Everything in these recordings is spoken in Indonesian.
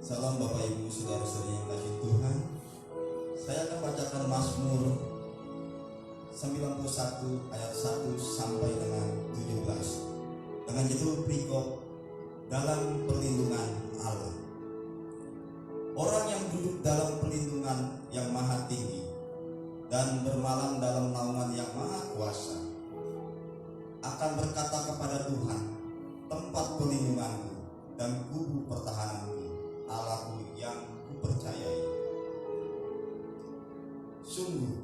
Salam Bapak Ibu Saudara-saudari yang kasih Tuhan. Saya akan bacakan Mazmur 91 ayat 1 sampai dengan 17 dengan judul perikop dalam perlindungan Allah. Orang yang duduk dalam perlindungan yang maha tinggi dan bermalam dalam naungan yang maha kuasa akan berkata kepada Tuhan, tempat perlindunganku dan kubu pertahananku, Allahku yang kupercayai. Sungguh,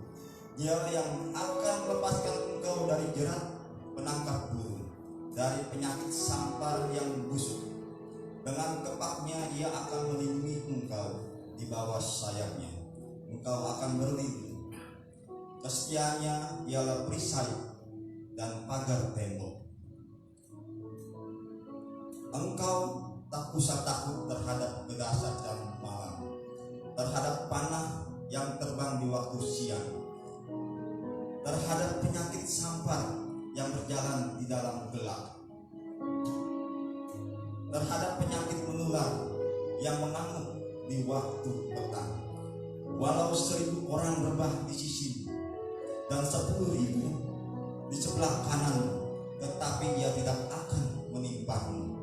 Dialah yang akan melepaskan engkau dari jerat penangkap burung, dari penyakit sampar yang busuk. Dengan kepaknya Ia akan melindungi engkau, di bawah sayapnya engkau akan berlindung. Kesetiaannya ialah perisai dan pagar tembok. Engkau tak usah takut terhadap kedahsyatan malam, terhadap panah yang terbang di waktu siang, terhadap penyakit sampar yang berjalan di dalam gelap, terhadap penyakit menular yang mengamuk di waktu petang. Walau 1000 orang rebah di sisimu dan 10.000 di sebelah kanan, tetapi ia tidak akan menimpamu.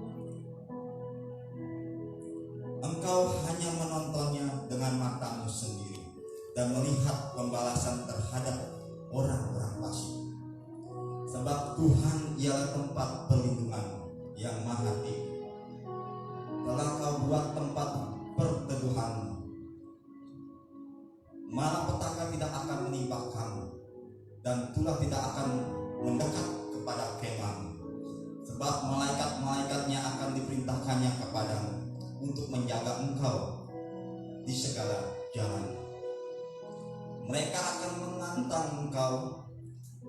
Engkau hanya menontonnya dengan matamu sendiri dan melihat pembalasan terhadap orang-orang fasik. Sebab Tuhan ialah tempat perlindungan yang maha tinggi. Telah kau buat tempat perteduhanmu, malapetaka tidak akan menimpa kamu, dan tulah tidak akan mendekat kepada kemahmu. Sebab malaikat-malaikatnya akan diperintahkannya kepadamu untuk menjaga engkau di segala jalan. Mereka akan menantang engkau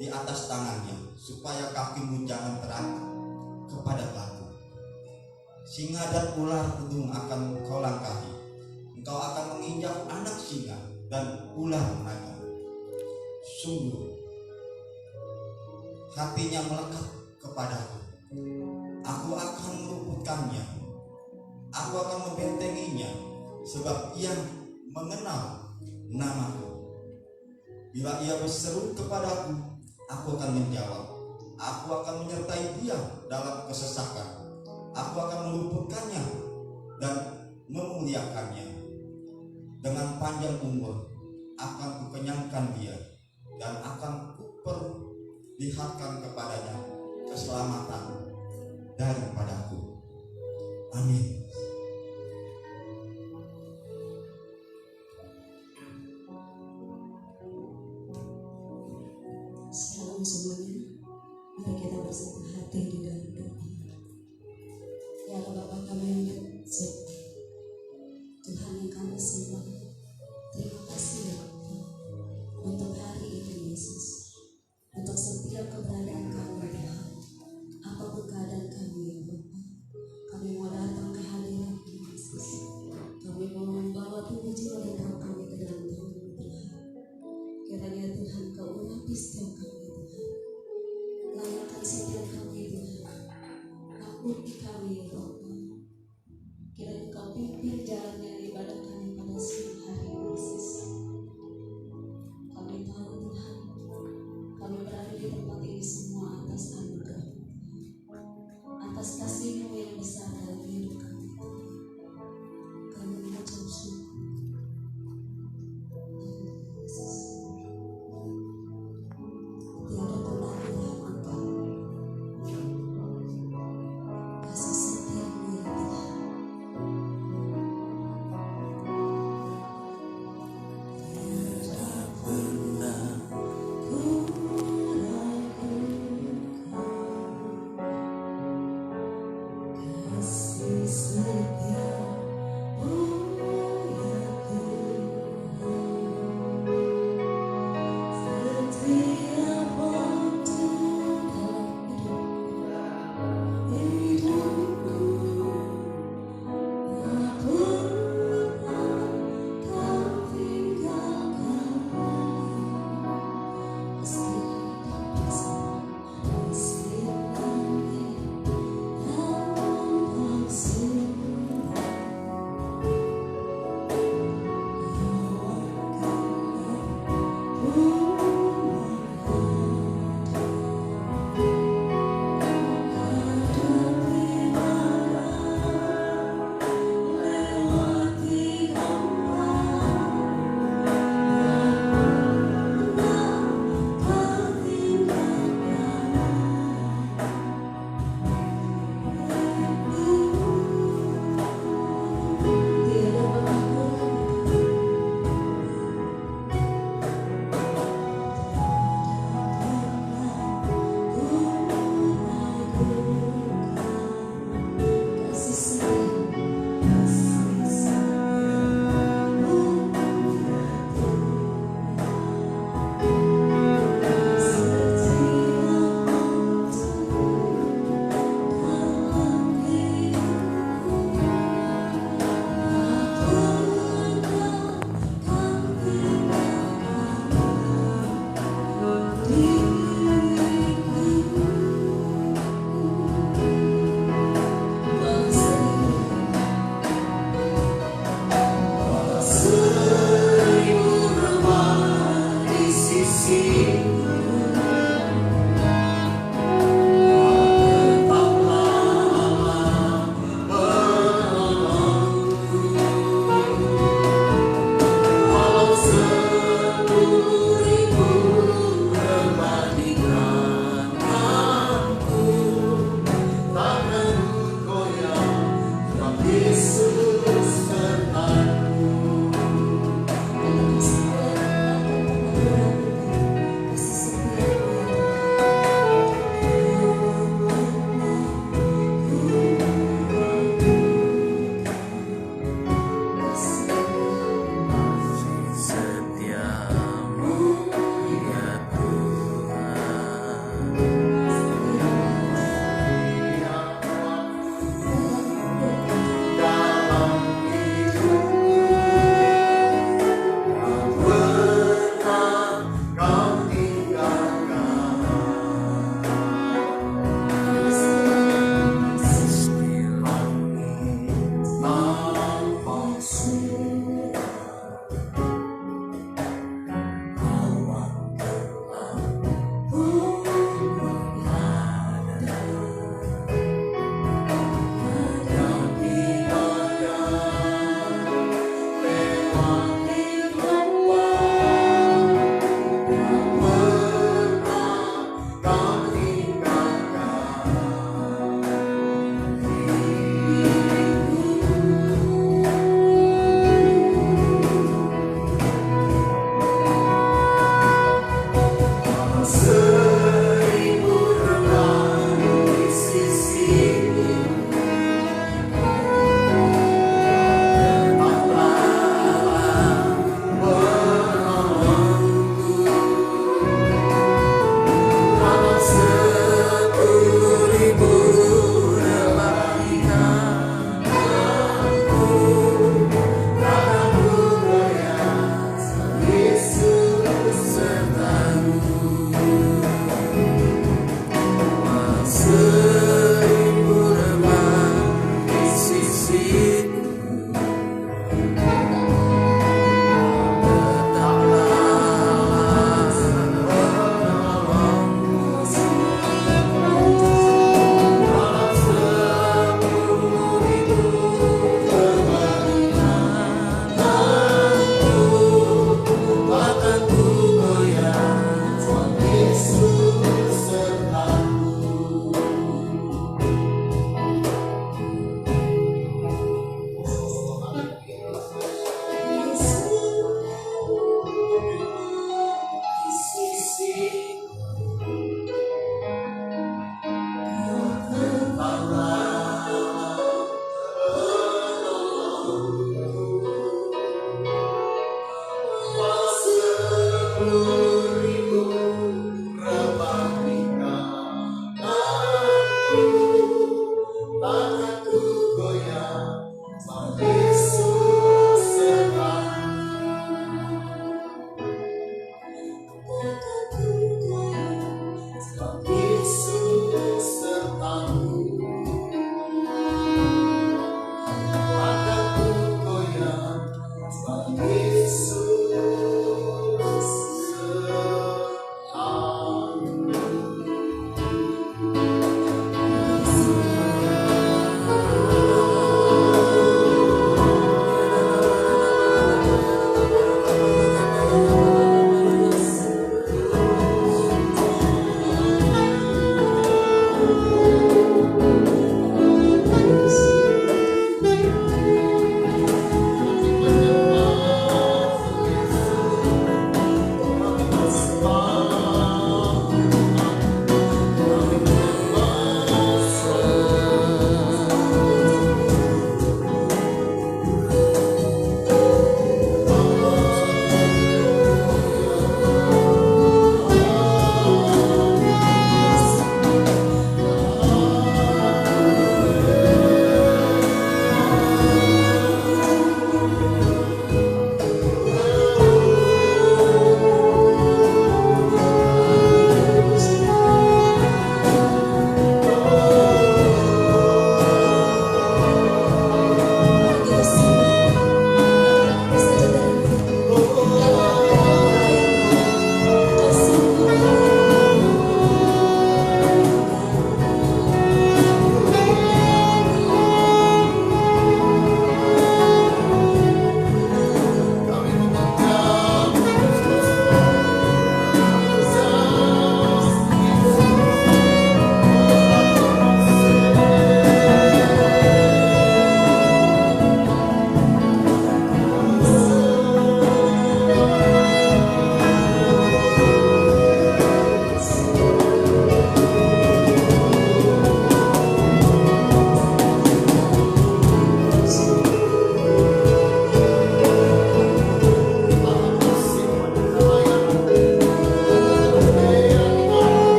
di atas tangannya, supaya kakimu jangan terangkat kepada batu. Singa dan ular udung akan kau langkahi. Engkau akan menginjak anak singa dan ular naga. Sungguh, hatinya melekat kepadaku. Aku akan meluputkannya. Aku akan membentenginya, sebab ia mengenal namaku. Bila ia berseru kepadaku, aku akan menjawab. Aku akan menyertai dia dalam kesesakan. Aku akan meluputkannya dan memuliakannya. Dengan panjang umur akan kukenyangkan dia, dan akan kuperlihatkan kepadanya keselamatan daripadaku. Amin. Shalom semuanya, mari kita bersatu hati di dalam doa. Ya Allah Bapa kami yang bersyukur, Tuhan yang kami sembah, terima kasih ya Bapa untuk hari ini Yesus, untuk setiap keberadaan kami Tuhan. Apapun keadaan kami ya Bapa, kami mau datang ke hadirat Yesus. Kami mau membawa tubuh jiwa dan roh kami ke dalam Tuhan Tuhan. Kiranya Tuhan Kau urapi setiap kami Tuhan, layakkan setiap kami Tuhan, ampuni kami ya Bapa. Kiranya Kau pimpin jalannya ibadah kami pada siang hari Yesus. Kami tahu Tuhan, kami berada di tempat ini semua atas anugerah Tuhan, atas kasih-Mu yang besar dalam hidup kami Tuhan. Kami mengucap syukur. Yesus, tiada penandingan Engkau, kasih setia-Mu ya Tuhan. Tiada pernah ku ragukan kasih setia-Mu ya Tuhan. Setiap waktu dalam hidupku, tak pernah Kau tinggalkan. Meski bersama, meski langit dan ombak surut,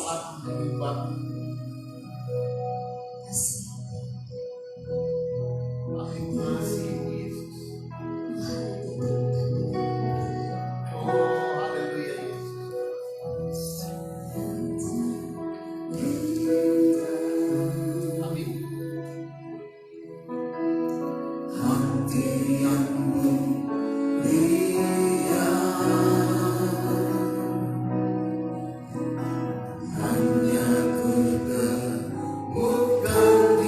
sangat hebat. Kasih Terima kasih Yesus. Tuhan yang diterima di dalam Oh, haleluya Yesus. Amin. Bukan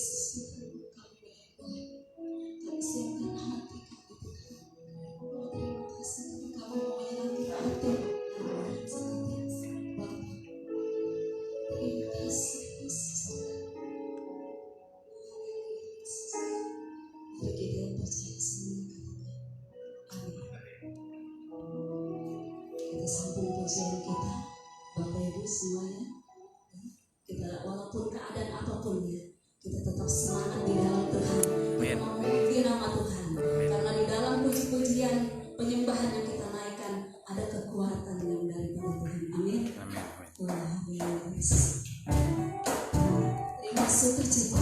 Yesus Tuhan, kami berdoa. Kami siapkan hati kami Tuhan. Oh, terima kasih Tuhan, kami mau menyenangkan hati seperti Bapa. Terima kasih Yesus Tuhan. Haleluya Yesus. Mari kita yang percaya semua katakan amin. Kita sambung pujian kita, Bapak Ibu semuanya. Kita walaupun keadaan apapun ya, kita tetap semangat di dalam Tuhan. Kita mau memuji nama Tuhan. Karena di dalam puji-pujian penyembahan yang kita naikkan ada kekuatan yang daripada Tuhan. Amin. Wah, Yesus. Terima sukacita.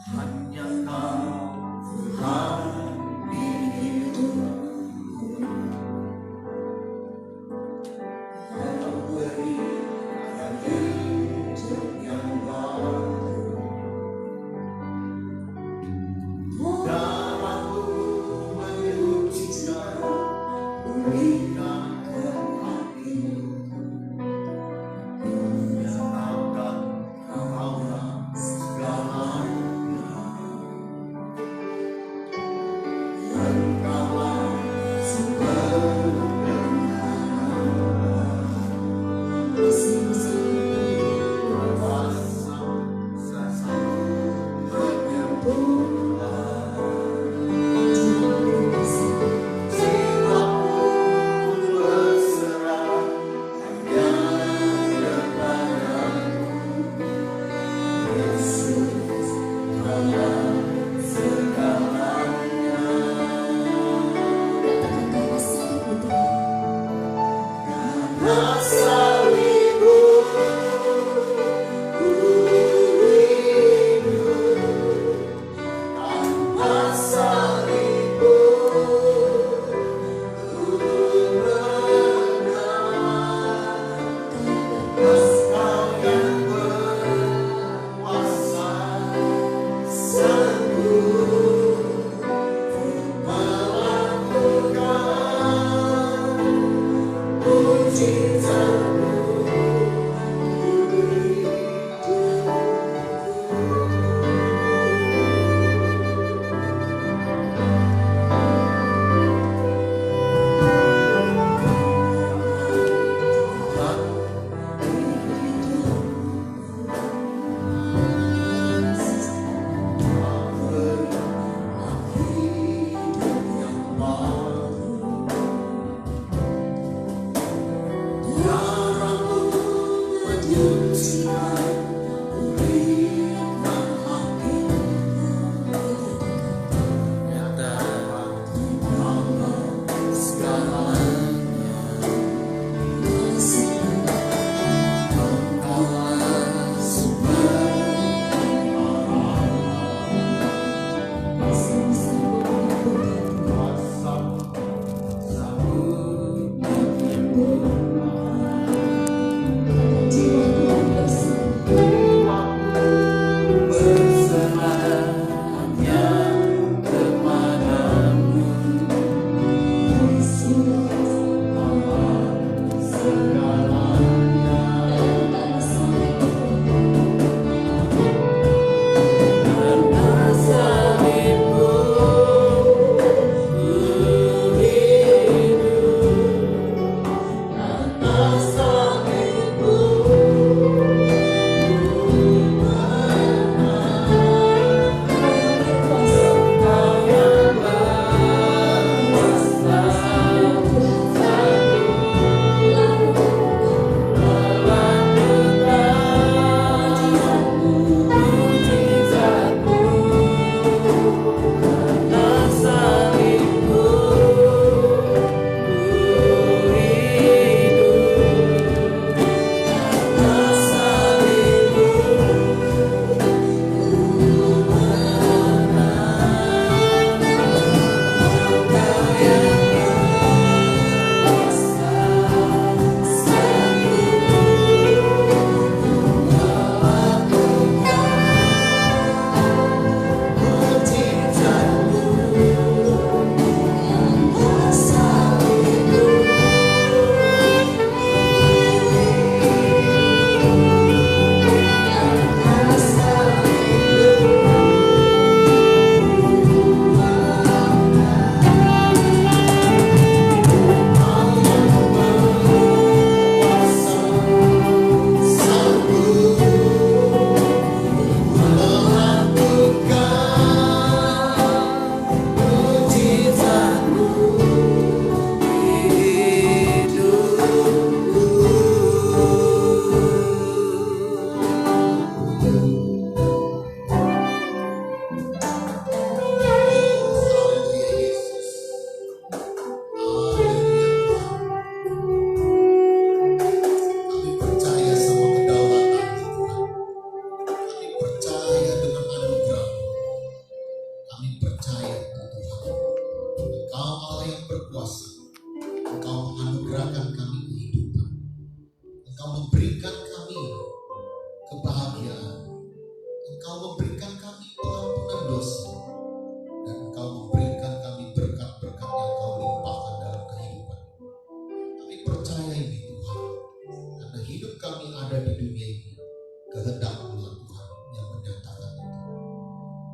Hanya Kau Tuhan di hidup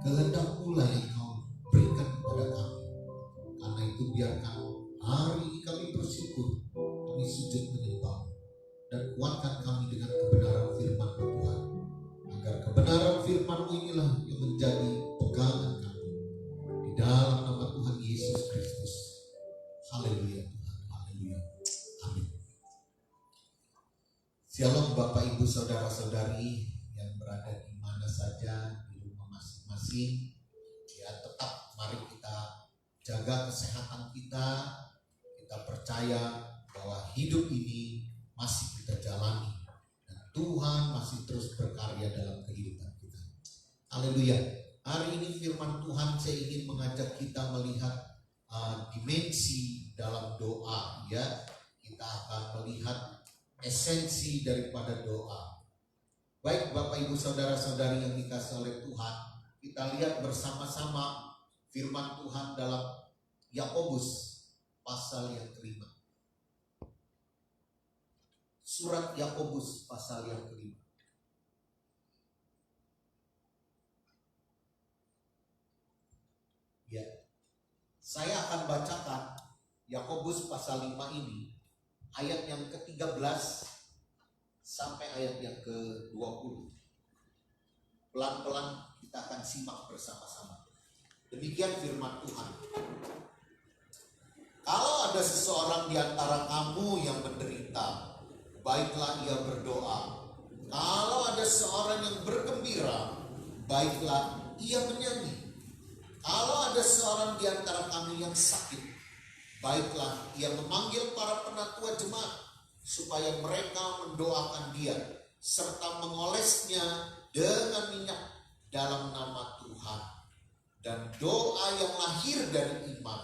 Kehendak pula yang kau berikan kepada kami. Karena itu biarkan hari ini kami Shalom Bapak Ibu Saudara-saudari yang berada di mana saja di rumah masing-masing. Ya, tetap mari kita jaga kesehatan kita. Kita percaya bahwa hidup ini masih kita jalani dan Tuhan masih terus berkarya dalam kehidupan kita. Haleluya. Hari ini firman Tuhan saya ingin mengajak kita melihat dimensi dalam doa, ya. Kita akan melihat esensi daripada doa. Baik Bapak Ibu Saudara-saudari yang dikasihi oleh Tuhan, kita lihat bersama-sama firman Tuhan dalam Yakobus pasal yang kelima. Surat Yakobus pasal yang kelima. Ya, saya akan bacakan Yakobus pasal 5 ini, ayat yang ke-13 sampai ayat yang ke-20. Pelan-pelan kita akan simak bersama-sama. Demikian firman Tuhan. Kalau ada seseorang di antara kamu yang menderita, baiklah ia berdoa. Kalau ada seorang yang bergembira, baiklah ia menyanyi. Kalau ada seorang di antara kamu yang sakit, baiklah ia memanggil para penatua jemaat supaya mereka mendoakan dia serta mengolesnya dengan minyak dalam nama Tuhan. Dan doa yang lahir dari iman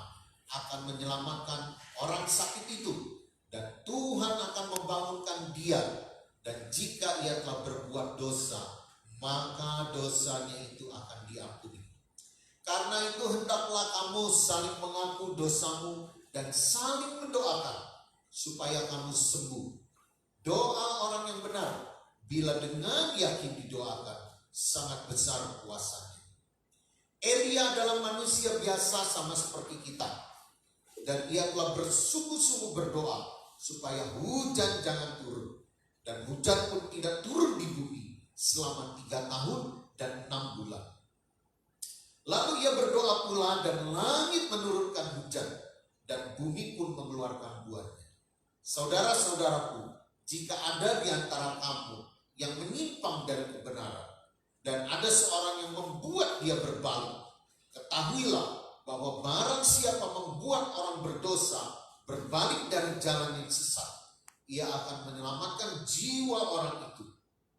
akan menyelamatkan orang sakit itu, dan Tuhan akan membangunkan dia. Dan jika ia telah berbuat dosa, maka dosanya itu akan diampuni. Karena itu hendaklah kamu saling mengaku dosamu dan saling mendoakan supaya kamu sembuh. Doa orang yang benar bila dengan yakin didoakan sangat besar kuasanya. Elia adalah manusia biasa sama seperti kita, dan ia telah bersungguh-sungguh berdoa supaya hujan jangan turun, dan hujan pun tidak turun di bumi selama 3 tahun dan 6 bulan. Lalu ia berdoa pula dan langit menurunkan hujan dan bumi pun mengeluarkan buahnya. Saudara-saudaraku, jika ada di antara kamu yang menyimpang dari kebenaran dan ada seorang yang membuat dia berbalik, ketahuilah bahwa barang siapa membuat orang berdosa berbalik dari jalan yang sesat, ia akan menyelamatkan jiwa orang itu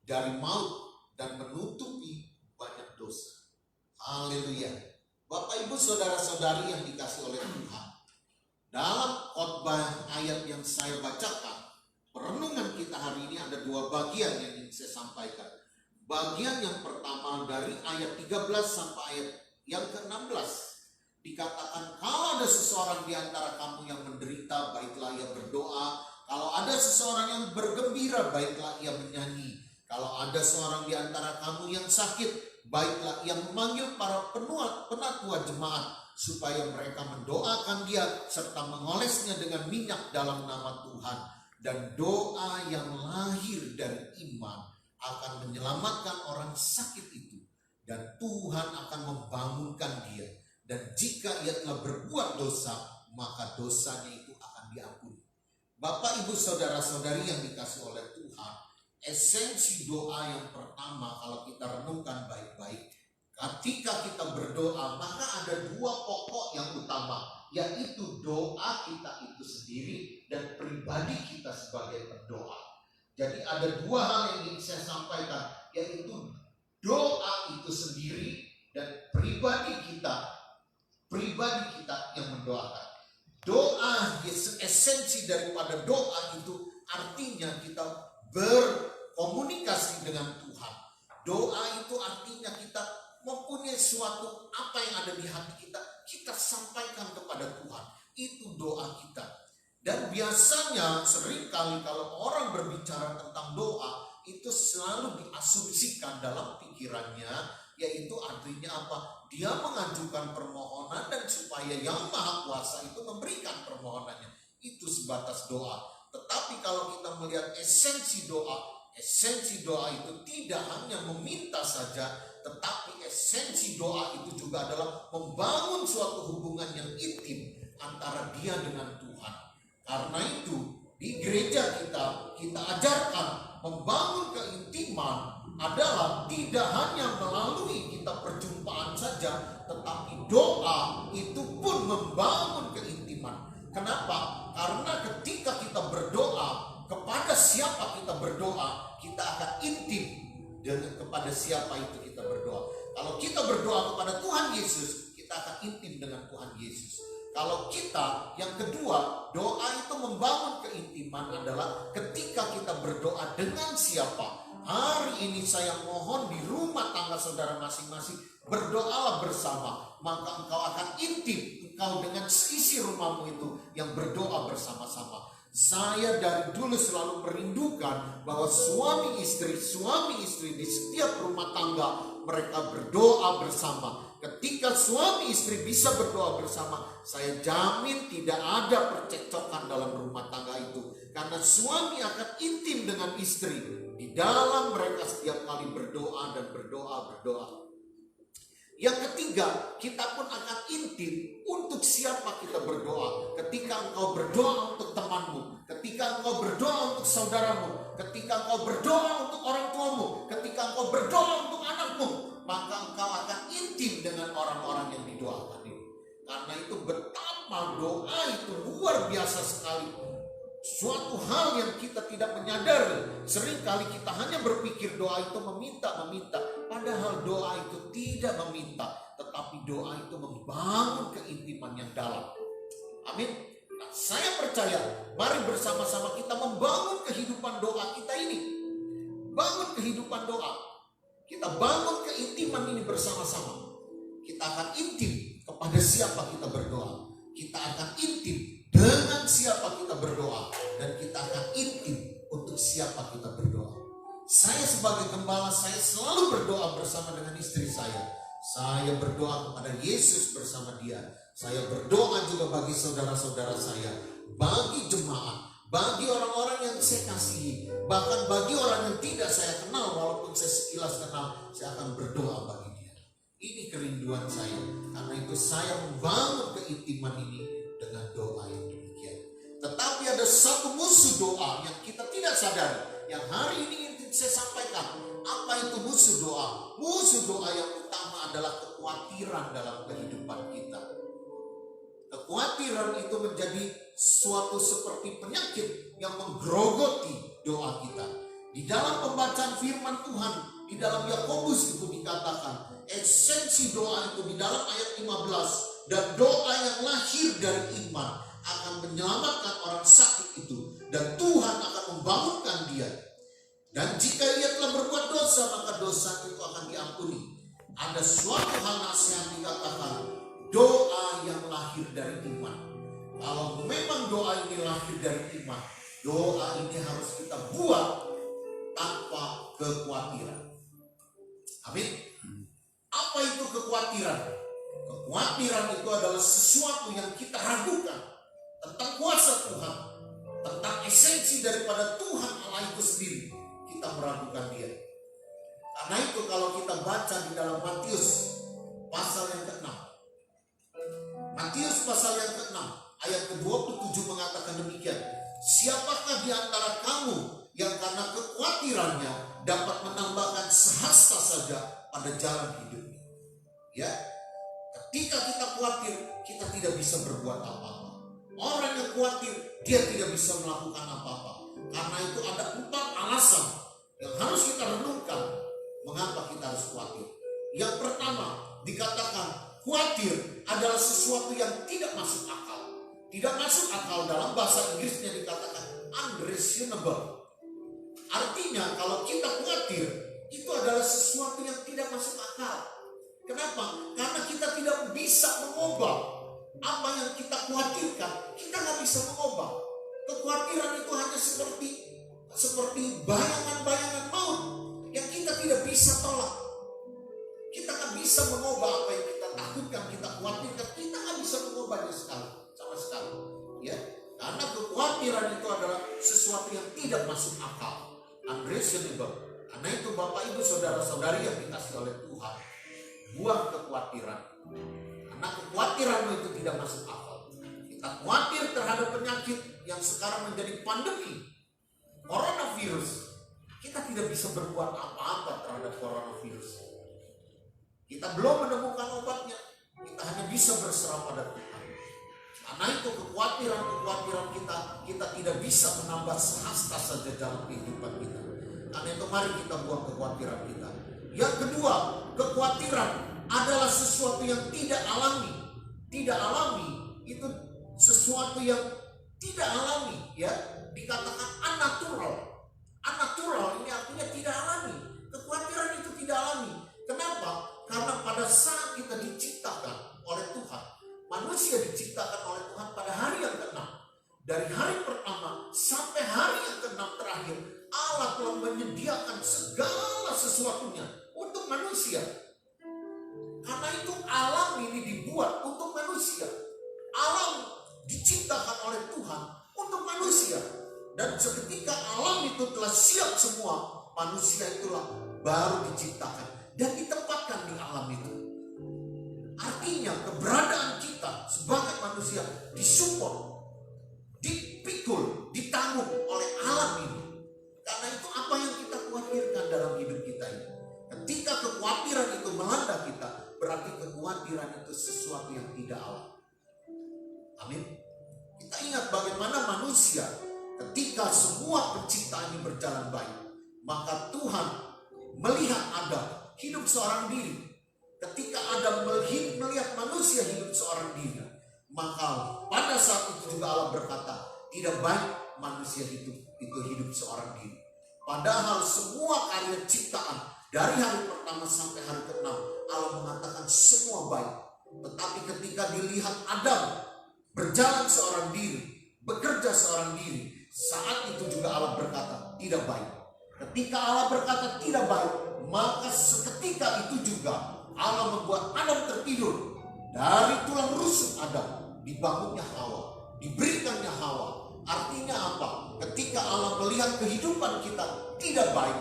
dari maut dan menutupi banyak dosa. Haleluya. Bapak Ibu Saudara-saudari yang dikasihi oleh Tuhan, dalam khotbah ayat yang saya bacakan, perenungan kita hari ini ada 2 bagian yang ingin saya sampaikan. Bagian yang pertama dari ayat 13 sampai ayat yang ke-16. Dikatakan, kalau ada seseorang di antara kamu yang menderita, baiklah ia berdoa. Kalau ada seseorang yang bergembira, baiklah ia menyanyi. Kalau ada seorang di antara kamu yang sakit, baiklah ia memanggil para penatua jemaat supaya mereka mendoakan dia serta mengolesnya dengan minyak dalam nama Tuhan. Dan doa yang lahir dari iman akan menyelamatkan orang sakit itu, dan Tuhan akan membangunkan dia. Dan jika ia telah berbuat dosa, maka dosanya itu akan diampuni. Bapak Ibu Saudara-saudari yang dikasihi oleh Tuhan, esensi doa yang pertama kalau kita renungkan baik-baik, ketika kita berdoa maka ada 2 pokok yang utama, yaitu doa kita itu sendiri dan pribadi kita sebagai pendoa. Jadi ada 2 hal yang ingin saya sampaikan, yaitu doa itu sendiri dan pribadi kita yang mendoakan. Doa, esensi daripada doa itu artinya kita berkomunikasi dengan Tuhan. Doa itu artinya kita mempunyai suatu apa yang ada di hati kita, kita sampaikan kepada Tuhan. Itu doa kita. Dan biasanya seringkali kalau orang berbicara tentang doa, itu selalu diasumsikan dalam pikirannya, yaitu artinya apa? Dia mengajukan permohonan dan supaya Yang Maha Kuasa itu memberikan permohonannya. Itu sebatas doa. Tetapi kalau kita melihat esensi doa itu tidak hanya meminta saja, tetapi esensi doa itu juga adalah membangun suatu hubungan yang intim antara dia dengan Tuhan. Karena itu di gereja kita ajarkan membangun keintiman adalah tidak hanya melalui kita perjumpaan saja, tetapi doa itu pun membangun keintiman. Kenapa? Karena ketika kita berdoa, kepada siapa kita berdoa, kita akan intim dengan kepada siapa itu kita berdoa. Kalau kita berdoa kepada Tuhan Yesus, kita akan intim dengan Tuhan Yesus. Kalau kita, yang kedua, doa itu membangun keintiman adalah ketika kita berdoa dengan siapa. Hari ini saya mohon di rumah tangga saudara masing-masing, berdoalah bersama, maka engkau akan intim, engkau dengan seisi rumahmu itu yang berdoa bersama-sama. Saya dari dulu selalu merindukan bahwa suami istri di setiap rumah tangga mereka berdoa bersama. Ketika suami istri bisa berdoa bersama, saya jamin tidak ada percekcokan dalam rumah tangga itu. Karena suami akan intim dengan istri di dalam mereka setiap kali berdoa dan berdoa. Yang ketiga, kita pun akan intim untuk siapa kita berdoa. Ketika engkau berdoa untuk temanmu, ketika engkau berdoa untuk saudaramu, ketika engkau berdoa untuk orang tuamu, ketika engkau berdoa untuk anakmu, maka engkau akan intim dengan orang-orang yang didoakan ini. Karena itu betapa doa itu luar biasa sekali. Suatu hal yang kita tidak menyadari. Seringkali kita hanya berpikir doa itu meminta. Padahal doa itu tidak meminta. Tetapi doa itu membangun keintiman yang dalam. Amin. Nah, saya percaya, mari bersama-sama kita membangun kehidupan doa kita ini. Bangun kehidupan doa. Kita bangun keintiman ini bersama-sama. Kita akan intim kepada siapa kita berdoa. Kita akan intim dengan siapa kita berdoa. Dan kita akan intim untuk siapa kita berdoa. Saya sebagai gembala, saya selalu berdoa bersama dengan istri saya. Saya berdoa kepada Yesus bersama dia. Saya berdoa juga bagi saudara-saudara saya, bagi jemaat, bagi orang-orang yang saya kasihi, bahkan bagi orang yang tidak saya kenal, walaupun saya sekilas kenal, saya akan berdoa bagi dia. Ini kerinduan saya. Karena itu saya membangun keintiman ini dengan doa yang demikian. Tetapi ada satu musuh doa yang kita tidak sadari, yang hari ini ingin saya sampaikan. Apa itu musuh doa? Musuh doa yang utama adalah kekhawatiran dalam kehidupan kita. Kekhawatiran itu menjadi suatu seperti penyakit yang menggerogoti doa kita. Di dalam pembacaan firman Tuhan, di dalam Yakobus itu dikatakan, esensi doa itu di dalam ayat 15, dan doa yang lahir dari iman akan menyelamatkan orang sakit itu, dan Tuhan akan membangunkan dia. Dan jika ia telah berbuat dosa, maka dosa itu akan diampuni. Ada suatu hal nasihat dikatakan, doa yang lahir dari iman. Kalau memang doa ini lahir dari iman, doa ini harus kita buat tanpa kekhawatiran. Amin. Apa itu kekhawatiran? Kekhawatiran itu adalah sesuatu yang kita ragukan tentang kuasa Tuhan, tentang esensi daripada Tuhan Allah itu sendiri. Kita meragukan dia. Karena itu kalau kita baca di dalam Matius pasal yang ke-6, Matius pasal yang ke-6 ayat ke-27 mengatakan demikian. Siapakah di antara kamu yang karena kekhawatirannya dapat menambahkan sehasta saja pada jalan hidupnya? Ya, ketika kita khawatir, kita tidak bisa berbuat apa-apa. Orang yang khawatir, dia tidak bisa melakukan apa-apa. Karena itu ada 4 alasan yang harus kita renungkan mengapa kita harus khawatir. Yang pertama, dikatakan khawatir adalah sesuatu yang tidak masuk akal. Tidak masuk akal dalam bahasa Inggrisnya dikatakan unreasonable. Artinya kalau kita khawatir, itu adalah sesuatu yang tidak masuk akal. Kenapa? Karena kita tidak bisa mengubah apa yang kita khawatirkan. Kita nggak bisa mengubah. Kekhawatiran itu hanya seperti bayangan-bayangan maut yang kita tidak bisa tolak. Kita nggak bisa mengubah apa yang kita takutkan, kita khawatirkan. Kita nggak bisa mengubahnya sama sekali. Ya, karena kekhawatiran itu adalah sesuatu yang tidak masuk akal, unreasonable. Karena itu Bapak Ibu saudara-saudari yang dikasihi oleh Tuhan, buang kekhawatiran. Karena kekhawatiranmu itu tidak masuk akal. Kita khawatir terhadap penyakit yang sekarang menjadi pandemi, coronavirus. kita tidak bisa berbuat apa-apa terhadap coronavirus. Kita belum menemukan obatnya. Kita hanya bisa berserah pada Tuhan. Karena itu kekhawatiran kita tidak bisa menambah sehasta saja dalam kehidupan kita. Karena itu mari kita buang kekhawatiran kita. Yang kedua, kekhawatiran adalah sesuatu yang tidak alami. Tidak alami itu sesuatu yang tidak alami, ya. Dikatakan unnatural. Unnatural ini artinya tidak alami. Kekhawatiran itu tidak alami. Kenapa? Karena pada saat kita diciptakan oleh Tuhan, manusia diciptakan oleh Tuhan pada hari yang ke-6. Dari hari pertama sampai hari yang ke-6 terakhir, Allah telah menyediakan segala sesuatunya untuk manusia. Karena itu alam ini dibuat untuk manusia. Alam diciptakan oleh Tuhan untuk manusia. Dan seketika alam itu telah siap semua, manusia itulah baru diciptakan dan ditempatkan di alam itu. Artinya keberadaan kita sebagai manusia disupport, dipikul, ditanggung oleh alam ini. Karena itu apa yang kita khawatirkan dalam hidup kita ini. Ketika kekhawatiran itu melanda kita, berarti kekhawatiran itu sesuatu yang tidak alami. Amin. Kita ingat bagaimana manusia ketika semua penciptaan ini berjalan baik, maka Tuhan melihat Adam hidup seorang diri. Ketika Adam melihat manusia hidup seorang diri, maka pada saat itu juga Allah berkata, tidak baik manusia itu hidup seorang diri. Padahal semua karya ciptaan dari hari pertama sampai hari ke-6, Allah mengatakan semua baik. Tetapi ketika dilihat Adam berjalan seorang diri, bekerja seorang diri, saat itu juga Allah berkata tidak baik. Ketika Allah berkata tidak baik, maka seketika itu juga Allah membuat Adam tertidur. Dari tulang rusuk Adam dibangunnya Hawa, diberikannya Hawa. Artinya apa? Ketika Allah melihat kehidupan kita tidak baik,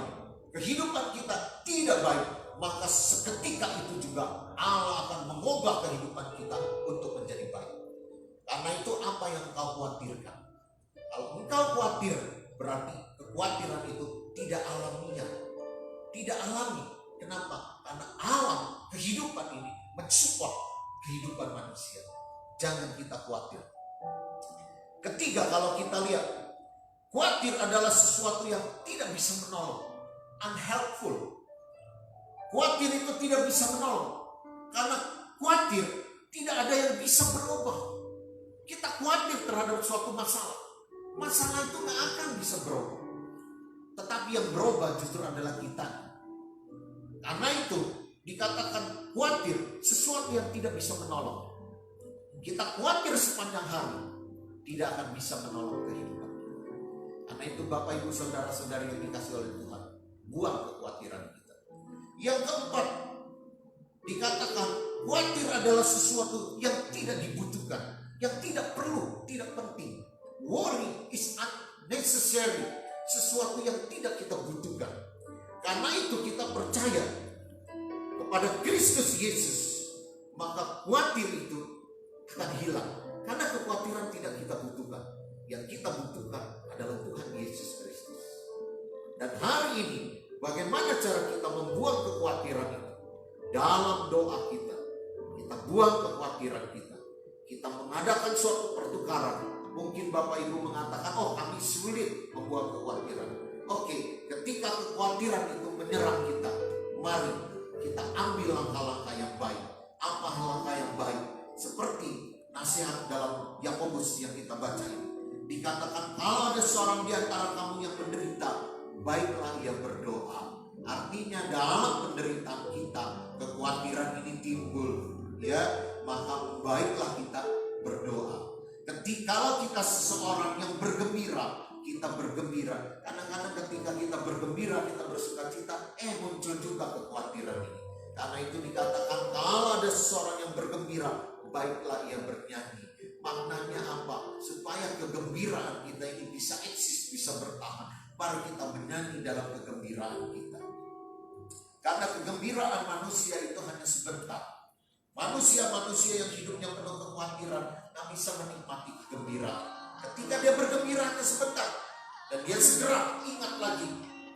kehidupan kita tidak baik, maka seketika itu juga Allah akan mengubah kehidupan kita untuk menjadi baik. Karena itu apa yang engkau khawatirkan? Kalau engkau khawatir, berarti kekhawatiran itu tidak alamiah, tidak alami. Kenapa? Karena alam kehidupan ini mensupport kehidupan manusia. Jangan kita khawatir. Ketiga, kalau kita lihat, khawatir adalah sesuatu yang tidak bisa menolong, unhelpful. Khawatir itu tidak bisa menolong, karena khawatir tidak ada yang bisa berubah. Kita khawatir terhadap suatu masalah, masalah itu gak akan bisa berubah. Tetapi yang berubah justru adalah kita. Karena itu dikatakan khawatir sesuatu yang tidak bisa menolong. Kita khawatir sepanjang hari, tidak akan bisa menolong kehidupan. Karena itu Bapak Ibu Saudara-saudari yang dikasih oleh Tuhan, buang kekhawatiran kita. Yang keempat, dikatakan khawatir adalah sesuatu yang tidak dibutuhkan, yang tidak perlu, tidak penting. Worry is unnecessary, sesuatu yang tidak kita butuhkan. Karena itu kita percaya kepada Kristus Yesus, maka khawatir itu akan hilang. Karena kekhawatiran tidak kita butuhkan. Yang kita butuhkan adalah Tuhan Yesus Kristus. Dan hari ini, bagaimana cara kita membuang kekhawatiran itu? Dalam doa kita, kita buang kekhawatiran kita. Kita mengadakan suatu pertukaran. Mungkin Bapak Ibu mengatakan, oh kami sulit membuang kekhawatiran. Oke, ketika kekhawatiran itu menyerang kita, mari kita ambil langkah-langkah yang baik. Apa langkah yang baik? Seperti nasihat dalam Yakobus yang kita baca ini. Dikatakan kalau ada seorang di antara kamu yang menderita, baiklah ia berdoa. Artinya dalam penderitaan kita, kekhawatiran ini timbul, ya, maka baiklah kita berdoa. Ketika kita seseorang yang bergembira, kita bergembira. Kadang-kadang ketika kita bergembira, kita bersuka cita, muncul juga kekhawatiran ini. Karena itu dikatakan kalau ada seseorang yang bergembira, baiklah ia bernyanyi. Maknanya apa? Supaya kegembiraan kita ini bisa eksis, bisa bertahan. Mari kita menyanyi dalam kegembiraan kita. Karena kegembiraan manusia itu hanya sebentar. Manusia-manusia yang hidupnya penuh kekhawatiran, tak bisa menikmati kegembiraan. Ketika dia bergembira hanya sebentar, dan dia segera ingat lagi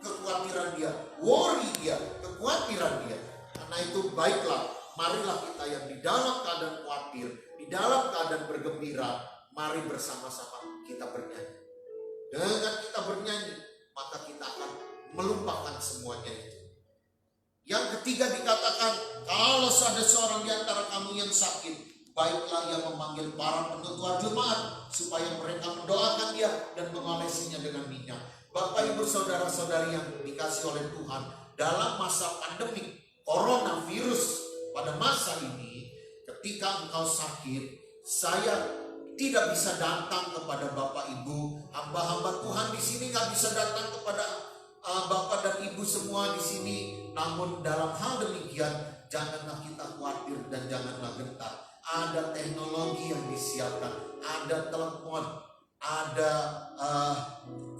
kekhawatiran dia, worry dia, kekhawatiran dia. Karena itu baiklah, marilah kita yang di dalam keadaan khawatir, di dalam keadaan bergembira, mari bersama-sama kita bernyanyi. Dengan kita bernyanyi, maka kita akan melupakan semuanya itu. Yang ketiga dikatakan, kalau ada seorang di antara kamu yang sakit, baiklah ia memanggil para pengetua jemaat supaya mereka mendoakan dia dan mengolesinya dengan minyak. Bapak ibu saudara-saudari yang dikasih oleh Tuhan, dalam masa pandemi coronavirus pada masa ini, ketika engkau sakit, saya tidak bisa datang kepada Bapak Ibu, hamba-hamba Tuhan di sini nggak bisa datang kepada Bapak dan Ibu semua di sini. Namun dalam hal demikian, janganlah kita khawatir dan janganlah gentar. Ada teknologi yang disiapkan, ada telepon, ada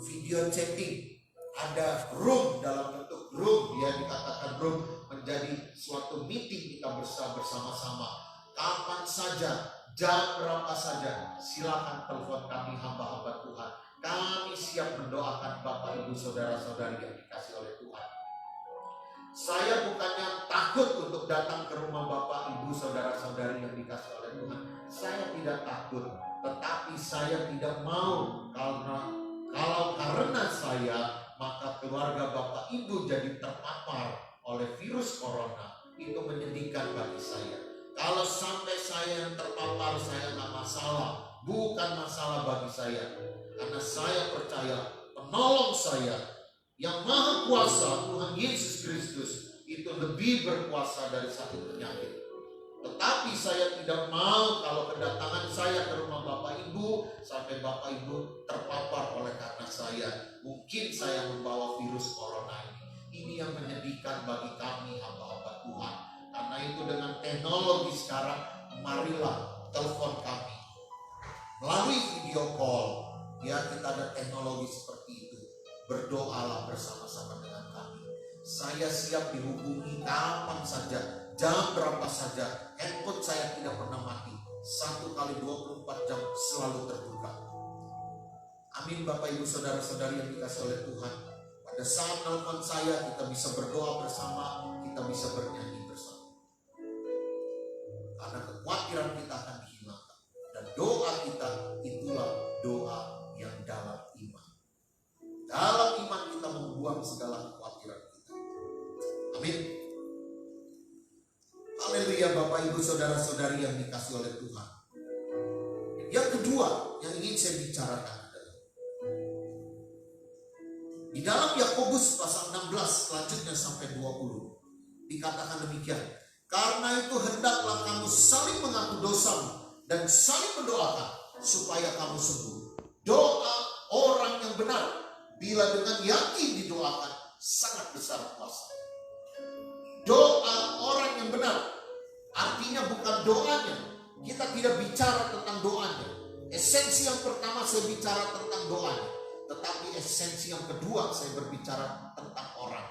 video chatting, ada room dalam bentuk room, ya dikatakan room menjadi suatu meeting kita bersama-sama. Kapan saja, jam berapa saja, silakan telepon kami hamba-hamba Tuhan. Kami siap mendoakan Bapak Ibu saudara-saudari yang dikasih oleh Tuhan. Saya bukannya takut untuk datang ke rumah Bapak Ibu saudara-saudari yang dikasih oleh Tuhan. Saya tidak takut, tetapi saya tidak mau karena saya, maka keluarga Bapak Ibu jadi terpapar oleh virus corona. Itu menyedihkan bagi saya. Kalau sampai saya yang terpapar, saya nggak masalah, bukan masalah bagi saya, karena saya percaya penolong saya yang maha kuasa, Tuhan Yesus Kristus, itu lebih berkuasa dari sakit penyakit. Tetapi saya tidak mau kalau kedatangan saya ke rumah Bapak Ibu, sampai Bapak Ibu terpapar oleh karena saya. Mungkin saya membawa virus corona ini. Ini yang menyedihkan bagi kami hamba-hamba Tuhan. Karena itu dengan teknologi sekarang, marilah telepon kami melalui video call. Ya, kita ada teknologi seperti itu. Berdoalah bersama-sama dengan kami. Saya siap dihubungi kapan saja, jam berapa saja. Handphone saya tidak pernah mati. 1 kali 24 jam selalu terbuka. Amin Bapak Ibu saudara-saudari yang dikasih oleh Tuhan. Pada saat telepon saya, kita bisa berdoa bersama, kita bisa bernyanyi bersama. Karena kekhawatiran kita akan dihilangkan. Dan doa kita itulah doa yang dalam iman. Dalam iman kita membuang segala kekhawatiran kita. Amin. Haleluya Bapak Ibu saudara-saudari yang dikasih oleh Tuhan. Yang kedua yang ingin saya bicarakan adalah di dalam Yakobus pasal 16 selanjutnya sampai 20 dikatakan demikian. Karena itu hendaklah kamu saling mengaku dosamu dan saling mendoakan supaya kamu sembuh. Doa orang yang benar bila dengan yakin didoakan sangat besar kuasa. Doa orang yang benar artinya bukan doanya. Kita tidak bicara tentang doanya. Esensi yang pertama saya bicara tentang doanya. Tetapi esensi yang kedua saya berbicara tentang orang.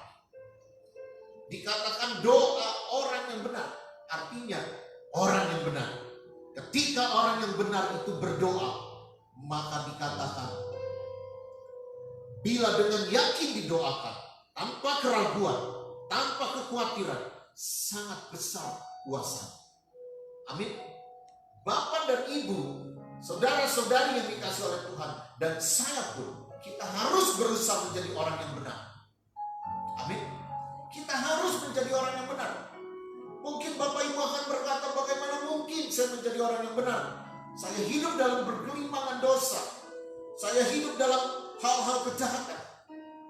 Dikatakan doa orang yang benar, artinya orang yang benar. Ketika orang yang benar itu berdoa, maka dikatakan bila dengan yakin didoakan, tanpa keraguan, tanpa kekhawatiran, sangat besar kuasa. Amin. Bapak dan Ibu, saudara-saudari yang dikasih oleh Tuhan, dan saya pun, kita harus berusaha menjadi orang yang benar. Amin. Kita harus menjadi orang yang benar. Mungkin Bapak Ibu akan berkata, bagaimana mungkin saya menjadi orang yang benar? Saya hidup dalam bergelimpangan dosa. Saya hidup dalam hal-hal kejahatan.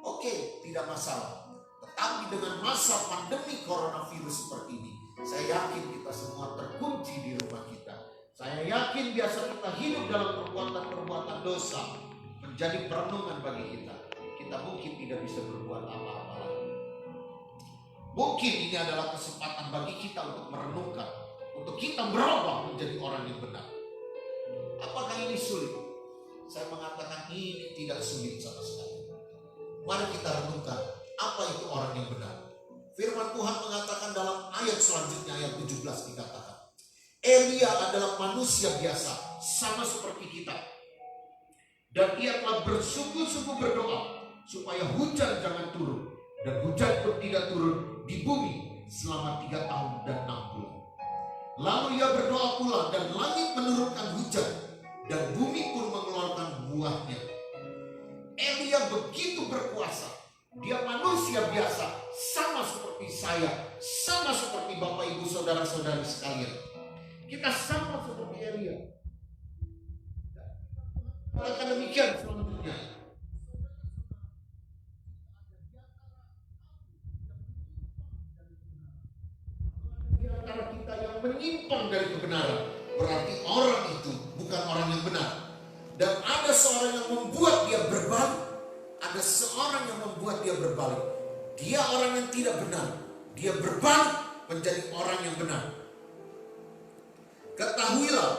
Oke, tidak masalah. Tetapi dengan masa pandemi coronavirus seperti ini, saya yakin kita semua terkunci di rumah kita. Saya yakin biasa kita hidup dalam perbuatan-perbuatan dosa menjadi perenungan bagi kita. Kita mungkin tidak bisa berbuat apa-apa lagi. Mungkin ini adalah kesempatan bagi kita untuk merenungkan, untuk kita berubah menjadi orang yang benar. Apakah ini sulit? Saya mengatakan ini tidak sulit sama sekali. Mari kita renungkan, apa itu orang yang benar? Firman Tuhan mengatakan dalam ayat selanjutnya, ayat 17 dikatakan, Elia adalah manusia biasa, sama seperti kita. Dan ia telah bersungguh-sungguh berdoa supaya hujan jangan turun, dan hujan pun tidak turun di bumi selama 3 tahun dan 6 bulan. Lalu ia berdoa pula, dan langit menurunkan hujan, dan bumi pun mengeluarkan buahnya. Elia begitu berkuasa. Dia manusia biasa, sama seperti saya, sama seperti Bapak Ibu saudara-saudari sekalian. Kita sama seperti Elia. Oleh demikian selanjutnya, di antara kita yang menyimpang dari kebenaran, berarti orang itu bukan orang yang benar. Dan ada seorang yang membuat dia berbalik. Ada seorang yang membuat dia berbalik. Dia orang yang tidak benar. Dia berbalik menjadi orang yang benar. Ketahuilah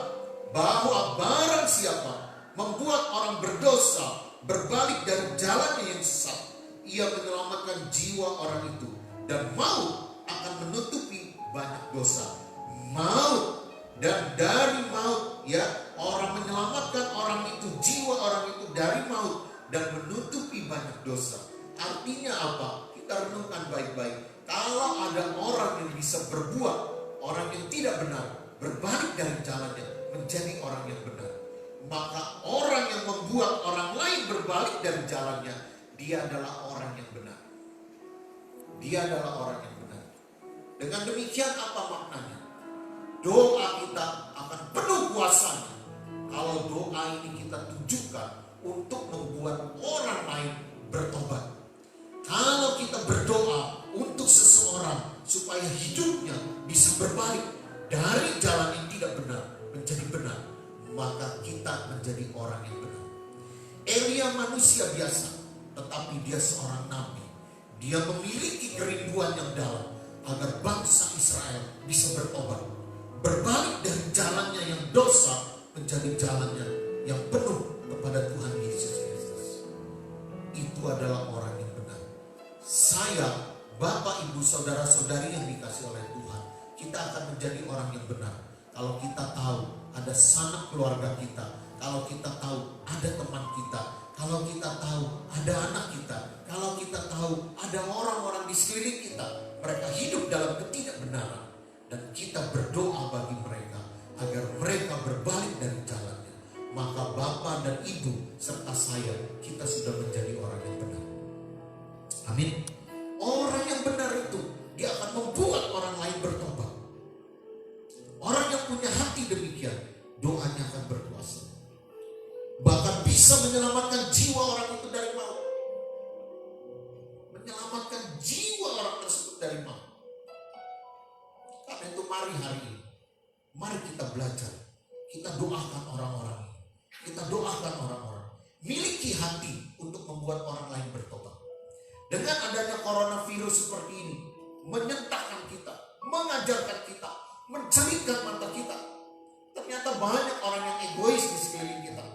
bahwa barang siapa membuat orang berdosa berbalik dari jalannya yang sesat, ia menyelamatkan jiwa orang itu, dan maut akan menutupi banyak dosa. Maut, dan dari maut, ya, orang menyelamatkan orang itu, jiwa orang itu dari maut dan menutupi banyak dosa. Artinya apa? Kita renungkan baik-baik. Kalau ada orang yang bisa berbuat orang yang tidak benar, berbalik dari jalannya menjadi orang yang benar, maka orang yang membuat orang lain berbalik dari jalannya, dia adalah orang yang benar. Dia adalah orang yang benar. Dengan demikian apa maknanya? Doa kita akan penuh kuasanya kalau doa ini kita tujukan untuk membuat orang lain bertobat. Kalau kita berdoa untuk seseorang supaya hidupnya bisa berbalik dari jalan yang tidak benar menjadi benar, maka kita menjadi orang yang benar. Elia manusia biasa, tetapi dia seorang nabi. Dia memiliki kerinduan yang dalam agar bangsa Israel bisa bertobat, berbalik dari jalannya yang dosa menjadi jalannya yang penuh kepada Tuhan Yesus Kristus. Itu adalah orang yang benar. Saya, Bapak, Ibu, saudara-saudari yang dikasih oleh Tuhan, kita akan menjadi orang yang benar kalau kita tahu ada sanak keluarga kita, kalau kita tahu ada teman kita, kalau kita tahu ada anak kita, kalau kita tahu ada orang-orang di sekeliling kita, mereka hidup dalam ketidakbenaran, dan kita berdoa bagi mereka agar mereka berbalik dari jalannya, maka Bapak dan Ibu serta saya, kita sudah menjadi orang yang benar. Amin. Orang yang benar itu, dia akan membuat orang lain bertobat. Orang yang punya hati demikian, doanya akan berkuasa, bahkan bisa menyelamatkan jiwa orang itu dari maut. Menyelamatkan jiwa orang tersebut dari maut. Karena itu mari hari ini, mari kita belajar. Kita doakan orang-orang. Kita doakan orang-orang. Miliki hati untuk membuat orang lain bertobat. Dengan adanya coronavirus seperti ini, menyentakkan kita, mengajarkan kita, menceritakan mata kita. Ternyata banyak orang yang egois di sekeliling kita.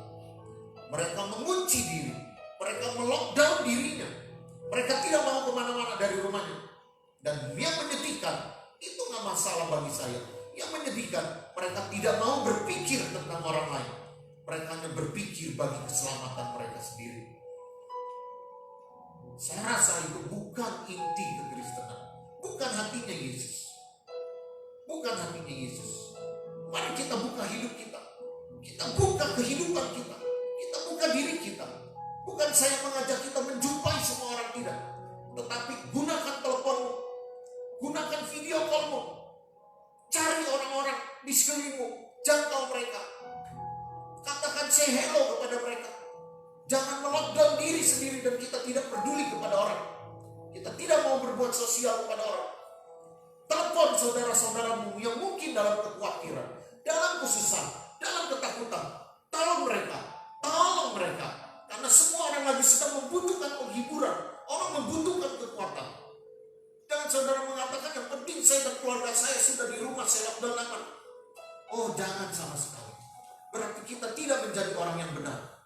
Mereka mengunci diri, mereka melockdown dirinya, mereka tidak mau kemana-mana dari rumahnya. Dan yang menyedihkan, itu gak masalah bagi saya. Yang menyedihkan, mereka tidak mau berpikir tentang orang lain. Mereka hanya berpikir bagi keselamatan mereka sendiri. Saya rasa itu bukan inti kekristenan, bukan hatinya Yesus. Bukan hatinya Yesus. Mari kita buka hidup kita. Kita buka kehidupan kita. Kita buka diri kita. Bukan saya mengajak kita menjumpai semua orang, tidak. Tetapi gunakan teleponmu. Gunakan video callmu. Cari orang-orang di sekelilingmu. Jangkau mereka. Katakan say hello kepada mereka. Jangan melockdown diri sendiri dan kita tidak peduli kepada orang. Kita tidak mau berbuat sosial kepada orang. Telepon saudara-saudaramu yang mungkin dalam kekhawatiran, dalam kesusahan, dalam ketakutan. Tolong mereka. Tolong mereka. Karena semua orang lagi sedang membutuhkan penghiburan. Orang membutuhkan kekuatan. Jangan saudara mengatakan yang penting saya dan keluarga saya sudah di rumah, saya lockdown aman. Oh, jangan sama sekali. Berarti kita tidak menjadi orang yang benar.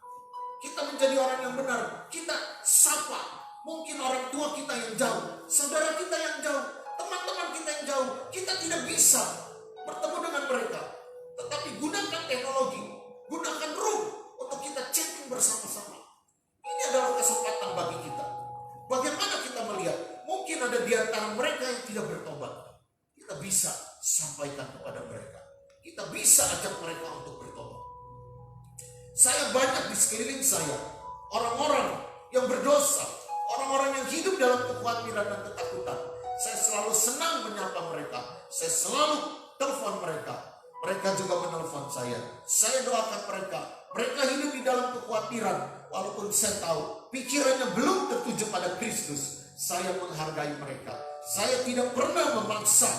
Kita menjadi orang yang benar. Kita sapa. Mungkin orang tua kita yang jauh, saudara kita yang jauh, teman-teman kita yang jauh. Kita tidak bisa bertemu dengan mereka. Tetapi gunakan teknologi, gunakan room untuk kita chatting bersama-sama. Ini adalah kesempatan bagi kita. Saya banyak di sekeliling saya orang-orang yang berdosa, orang-orang yang hidup dalam kekhawatiran dan ketakutan. Saya selalu senang menyapa mereka. Saya selalu telepon mereka. Mereka juga menelpon saya. Saya doakan mereka. Mereka hidup di dalam kekhawatiran. Walaupun saya tahu pikirannya belum tertuju pada Kristus, saya menghargai mereka. Saya tidak pernah memaksa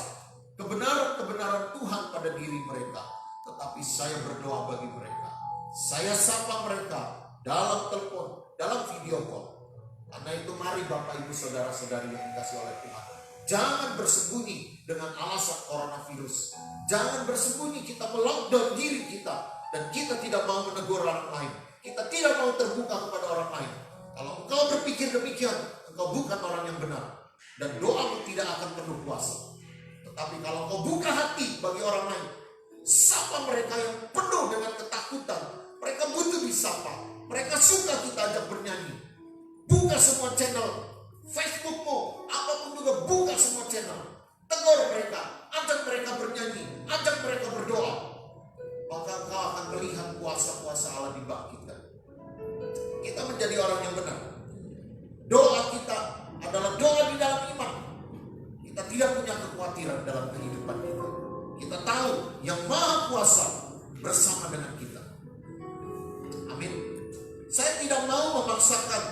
kebenaran-kebenaran Tuhan pada diri mereka. Tetapi saya berdoa bagi mereka. Saya sapa mereka dalam telepon, dalam video call. Karena itu mari Bapak Ibu Saudara-saudari yang dikasihi oleh Tuhan, jangan bersembunyi dengan alasan coronavirus. Jangan bersembunyi kita melockdown diri kita dan kita tidak mau menegur orang lain. Kita tidak mau terbuka kepada orang lain. Kalau engkau berpikir demikian, engkau bukan orang yang benar dan doamu tidak akan penuh kuasa. Tetapi kalau engkau buka hati bagi orang lain, sapa mereka yang penuh dengan ketakutan. Mereka butuh disapa. Mereka suka kita ajak bernyanyi. Buka semua channel Facebookmu, apapun juga buka semua channel. Tegur mereka, ajak mereka bernyanyi, ajak mereka berdoa. Maka kau akan melihat kuasa-kuasa Allah dibangkitkan. Kita menjadi orang yang benar. Doa kita adalah doa di dalam iman. Kita tidak punya kekhawatiran dalam kehidupan kita. Kita tahu yang Maha Kuasa bersama dengan kita. Amin. Saya tidak mau memaksakan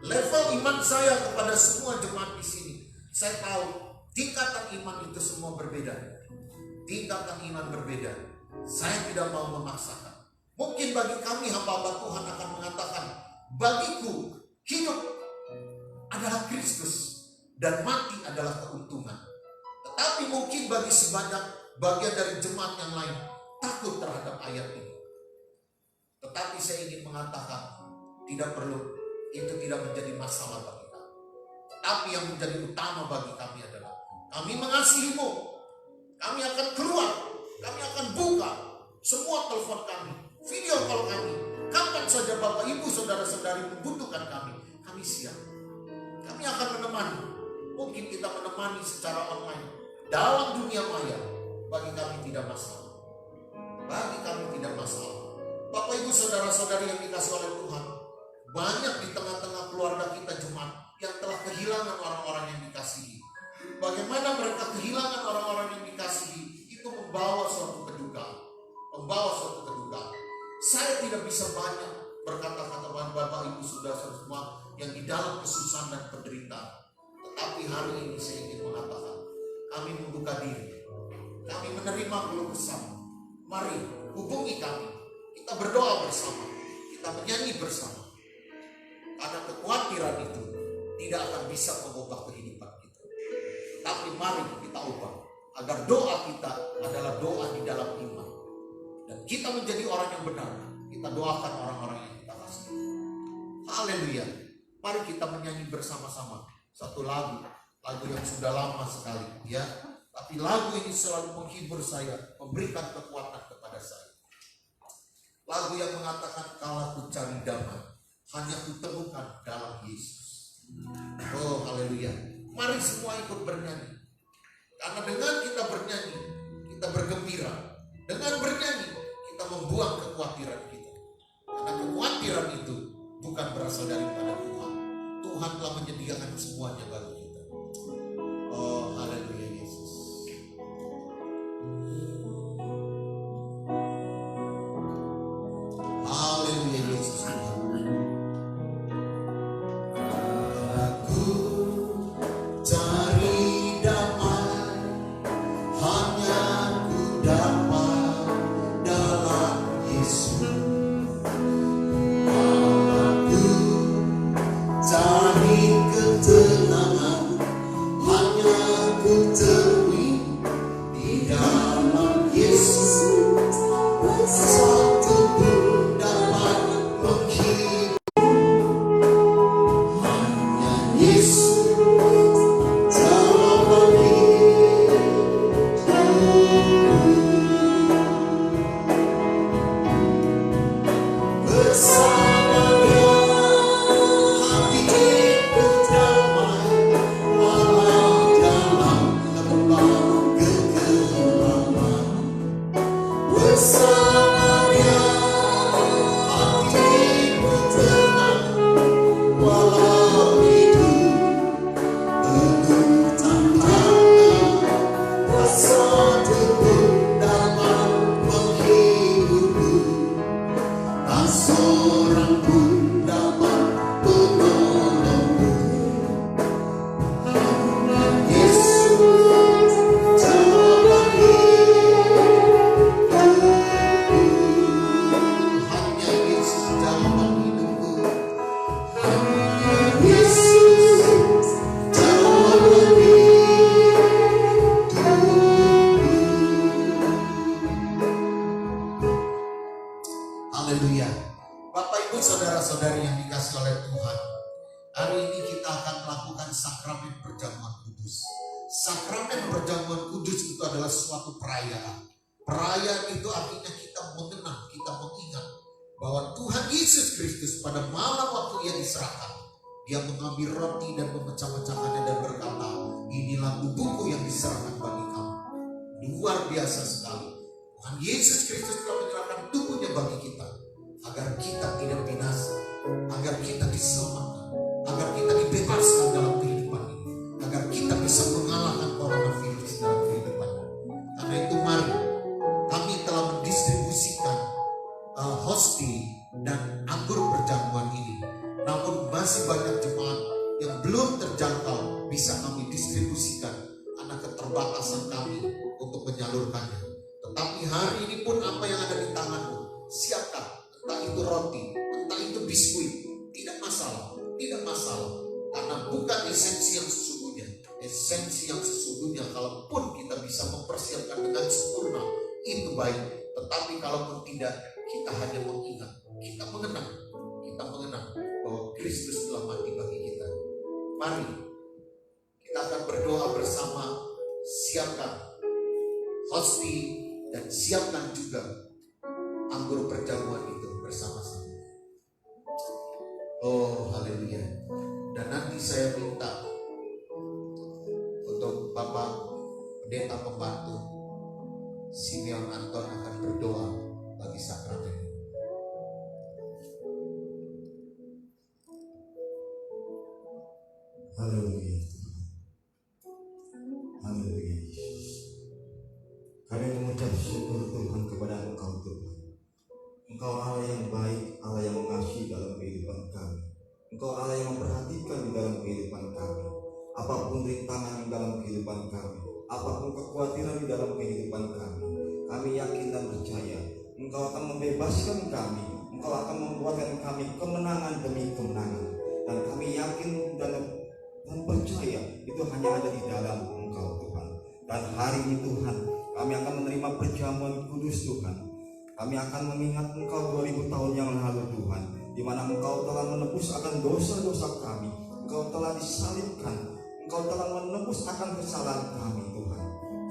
level iman saya kepada semua jemaat di sini. Saya tahu tingkatan iman itu semua berbeda. Tingkatan iman berbeda. Saya tidak mau memaksakan. Mungkin bagi kami hamba-hamba Tuhan akan mengatakan, bagiku hidup adalah Kristus dan mati adalah keuntungan. Tetapi mungkin bagi sebanyak bagian dari jemaat yang lain takut terhadap ayat ini. Tetapi saya ingin mengatakan, tidak perlu, itu tidak menjadi masalah bagi kami. Tapi yang menjadi utama bagi kami adalah kami mengasihimu. Kami akan keluar, kami akan buka semua telepon kami, video call kami. Kapan saja Bapak Ibu Saudara-saudari membutuhkan kami siap. Kami akan menemani. Mungkin kita menemani secara online dalam dunia maya. Bagi kami tidak masalah. Bagi kami tidak masalah. Bapak Ibu Saudara-saudari yang dikasihi oleh Tuhan, banyak di tengah-tengah keluarga kita jemaat yang telah kehilangan orang-orang yang dikasihi. Bagaimana mereka kehilangan orang-orang yang dikasihi, itu membawa suatu kedukaan. Saya tidak bisa banyak berkata-kata Bapak Ibu Saudara semua yang di dalam kesusahan dan penderitaan. Tetapi hari ini saya ingin mengatakan, kami membuka diri. Kami menerima keluh kesah. Mari hubungi kami. Kita berdoa bersama. Kita menyanyi bersama. Karena kekhawatiran itu tidak akan bisa mengubah kehidupan kita. Tapi mari kita ubah agar doa kita adalah doa di dalam iman. Dan kita menjadi orang yang benar. Kita doakan orang-orang yang kita kasih. Haleluya. Mari kita menyanyi bersama-sama satu lagu yang sudah lama sekali, ya. Tapi lagu ini selalu menghibur saya, memberikan kekuatan kepada saya. Lagu yang mengatakan, kalau ku cari damai, hanya kutemukan dalam Yesus. Oh, haleluya. Mari semua ikut bernyanyi. Karena dengan kita bernyanyi, kita bergembira. Dengan bernyanyi, kita membuang kekhawatiran kita. Karena kekhawatiran itu bukan berasal daripada Tuhan. Tuhan telah menyediakan semuanya bagi kita. Oh, haleluya Yesus. Haleluya Yesus. Aku cari damai, hanya ku dapat dalam Yesus. Aku cari ketenangan, hanya ku temui di dalam Yesus. Satu pun dapat menghibur, hanya Yesus dalam hidupku. Bersamanya hatiku damai, walau dalam lembah kegelapan. Bersamanya seorang pun dapat menolongku. Yesus jawaban hidupku, hanya Yesus jawaban hidupku. Yesus jawaban hidupku. Haleluya. Bapak Ibu saudara-saudari yang dikasih oleh Tuhan, hari ini kita akan melakukan sakramen perjamuan kudus. Sakramen perjamuan kudus itu adalah suatu perayaan. Perayaan itu artinya kita mengenang, kita mengingat bahwa Tuhan Yesus Kristus pada malam waktu Ia diserahkan, Dia mengambil roti dan memecah-mecahkannya dan berkata, inilah tubuhku yang diserahkan bagi kamu. Luar biasa sekali. Tuhan Yesus Kristus telah menyerahkan tubuhnya bagi kita, agar kita tidak binasa, agar kita diselamatkan, agar kita dibebaskan dalam kehidupan ini, agar kita bisa mengalahkan coronavirus dalam kehidupan. Karena itu mari kami telah mendistribusikan hosti dan anggur perjamuan ini. Namun masih banyak jemaat yang belum terjangkau, bisa kami distribusikan karena keterbatasan kami untuk menyalurkannya. Tetapi hari ini pun apa yang ada di tanganmu, siapkan. Entah itu roti, entah itu biskuit, tidak masalah, tidak masalah. Karena bukan esensi yang sesungguhnya. Esensi yang sesungguhnya, kalaupun kita bisa mempersiapkan dengan sempurna, itu baik. Tetapi kalaupun tidak, kita hanya mengingat, kita mengenang bahwa Kristus telah mati bagi kita. Mari kita akan berdoa bersama, siapkan hosti dan siapkan juga anggur perjamuan itu bersama-sama. Oh haleluya. Dan nanti saya minta untuk Bapak Pendeta Pembantu Simeon Anton akan berdoa bagi sakramen ini. Haleluya. Haleluya. Kami mengucap syukur Tuhan kepada Engkau Tuhan. Engkau Allah yang baik, Allah yang mengasihi dalam kehidupan kami. Engkau Allah yang memperhatikan di dalam kehidupan kami. Apapun rintangan di dalam kehidupan kami, apapun kekhawatiran di dalam kehidupan kami, kami yakin dan percaya Engkau akan membebaskan kami. Engkau akan membuatkan kami kemenangan demi kemenangan. Dan kami yakin dan percaya itu hanya ada di dalam Engkau Tuhan. Dan hari ini Tuhan, kami akan menerima perjamuan kudus Tuhan. Kami akan mengingat Engkau 2000 tahun yang lalu Tuhan, di mana Engkau telah menebus akan dosa-dosa kami. Engkau telah disalibkan, Engkau telah menebus akan kesalahan kami Tuhan.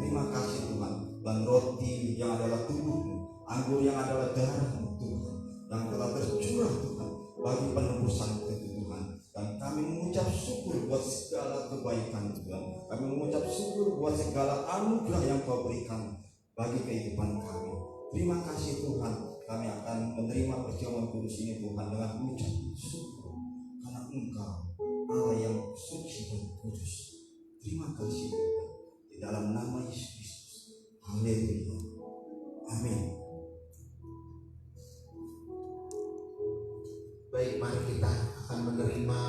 Terima kasih Tuhan. Dan roti yang adalah tubuh-Mu, anggur yang adalah darah-Mu Tuhan, yang telah tercurah Tuhan bagi penebusan itu Tuhan. Dan kami mengucap syukur buat segala kebaikan Tuhan. Kami mengucap syukur buat segala anugerah yang Kau berikan bagi kehidupan kami. Terima kasih Tuhan. Kami akan menerima perjamuan kudus ini Tuhan dengan ucapan syukur, karena Engkau Allah yang suci dan kudus. Terima kasih Tuhan. Di dalam nama Yesus Kristus. Haleluya. Amin. Baik, mari kita akan menerima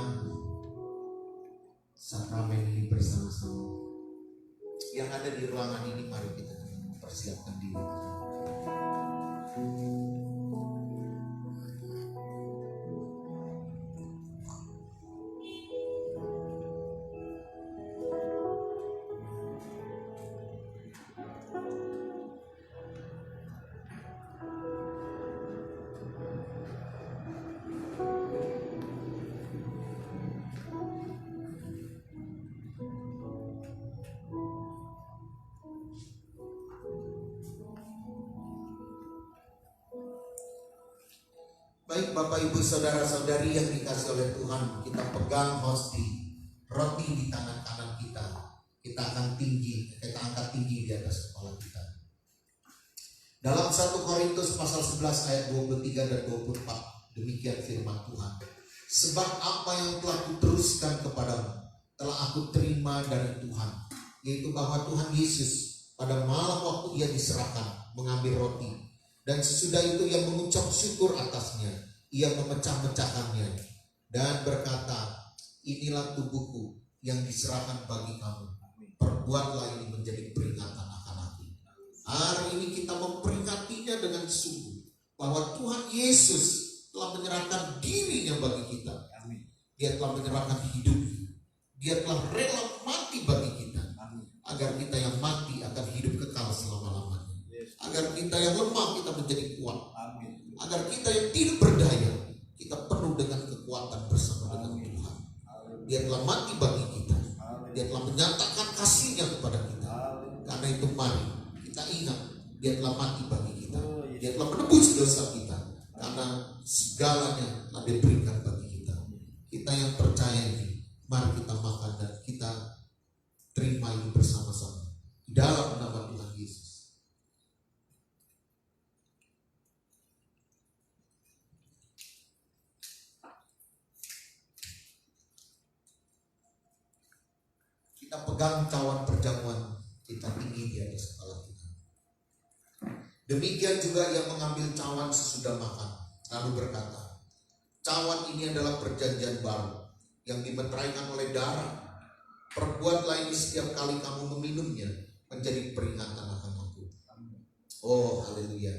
sakramen ini bersama-sama. Yang ada di ruangan ini, mari kita mempersiapkan diri. Baik Bapak Ibu Saudara-saudari yang dikasih oleh Tuhan, kita pegang hosti, roti di tangan kanan kita. Kita akan tinggi, kita angkat tinggi di atas kepala kita. Dalam 1 Korintus pasal 11 ayat 23 dan 24, demikian firman Tuhan. Sebab apa yang telah kuteruskan kepadamu, telah aku terima dari Tuhan, yaitu bahwa Tuhan Yesus pada malam waktu Ia diserahkan mengambil roti, dan sesudah itu Ia mengucap syukur atasnya. Ia memecah-mecahkannya dan berkata, inilah tubuhku yang diserahkan bagi kamu. Perbuatlah ini menjadi peringatan akan aku. Hari ini kita memperingatinya dengan sungguh bahwa Tuhan Yesus telah menyerahkan dirinya bagi kita. Dia telah menyerahkan hidupnya. Dia telah rela mati bagi kita, agar kita yang mati akan hidup kekal selama-lamanya. Agar kita yang lemah kita menjadi kuat. Agar kita yang tidak berdaya kita penuh dengan kekuatan bersama dengan Tuhan. Dia telah mati bagi kita. Dia telah menyatakan kasih-Nya kepada kita. Karena itu mari kita ingat, Dia telah mati bagi kita. Dia telah menebus dosa kita. Karena segalanya telah diberikan bagi kita. Kita yang percaya ini, mari kita makan dan kita terima ini bersama-sama dalam nama Tuhan Yesus. Kita pegang cawan perjamuan, kita tinggi di atas kepala kita. Demikian juga ia mengambil cawan sesudah makan, lalu berkata, cawan ini adalah perjanjian baru yang dimeteraikan oleh darah. Perbuatlah ini setiap kali kamu meminumnya menjadi peringatan akan aku. Oh haleluya.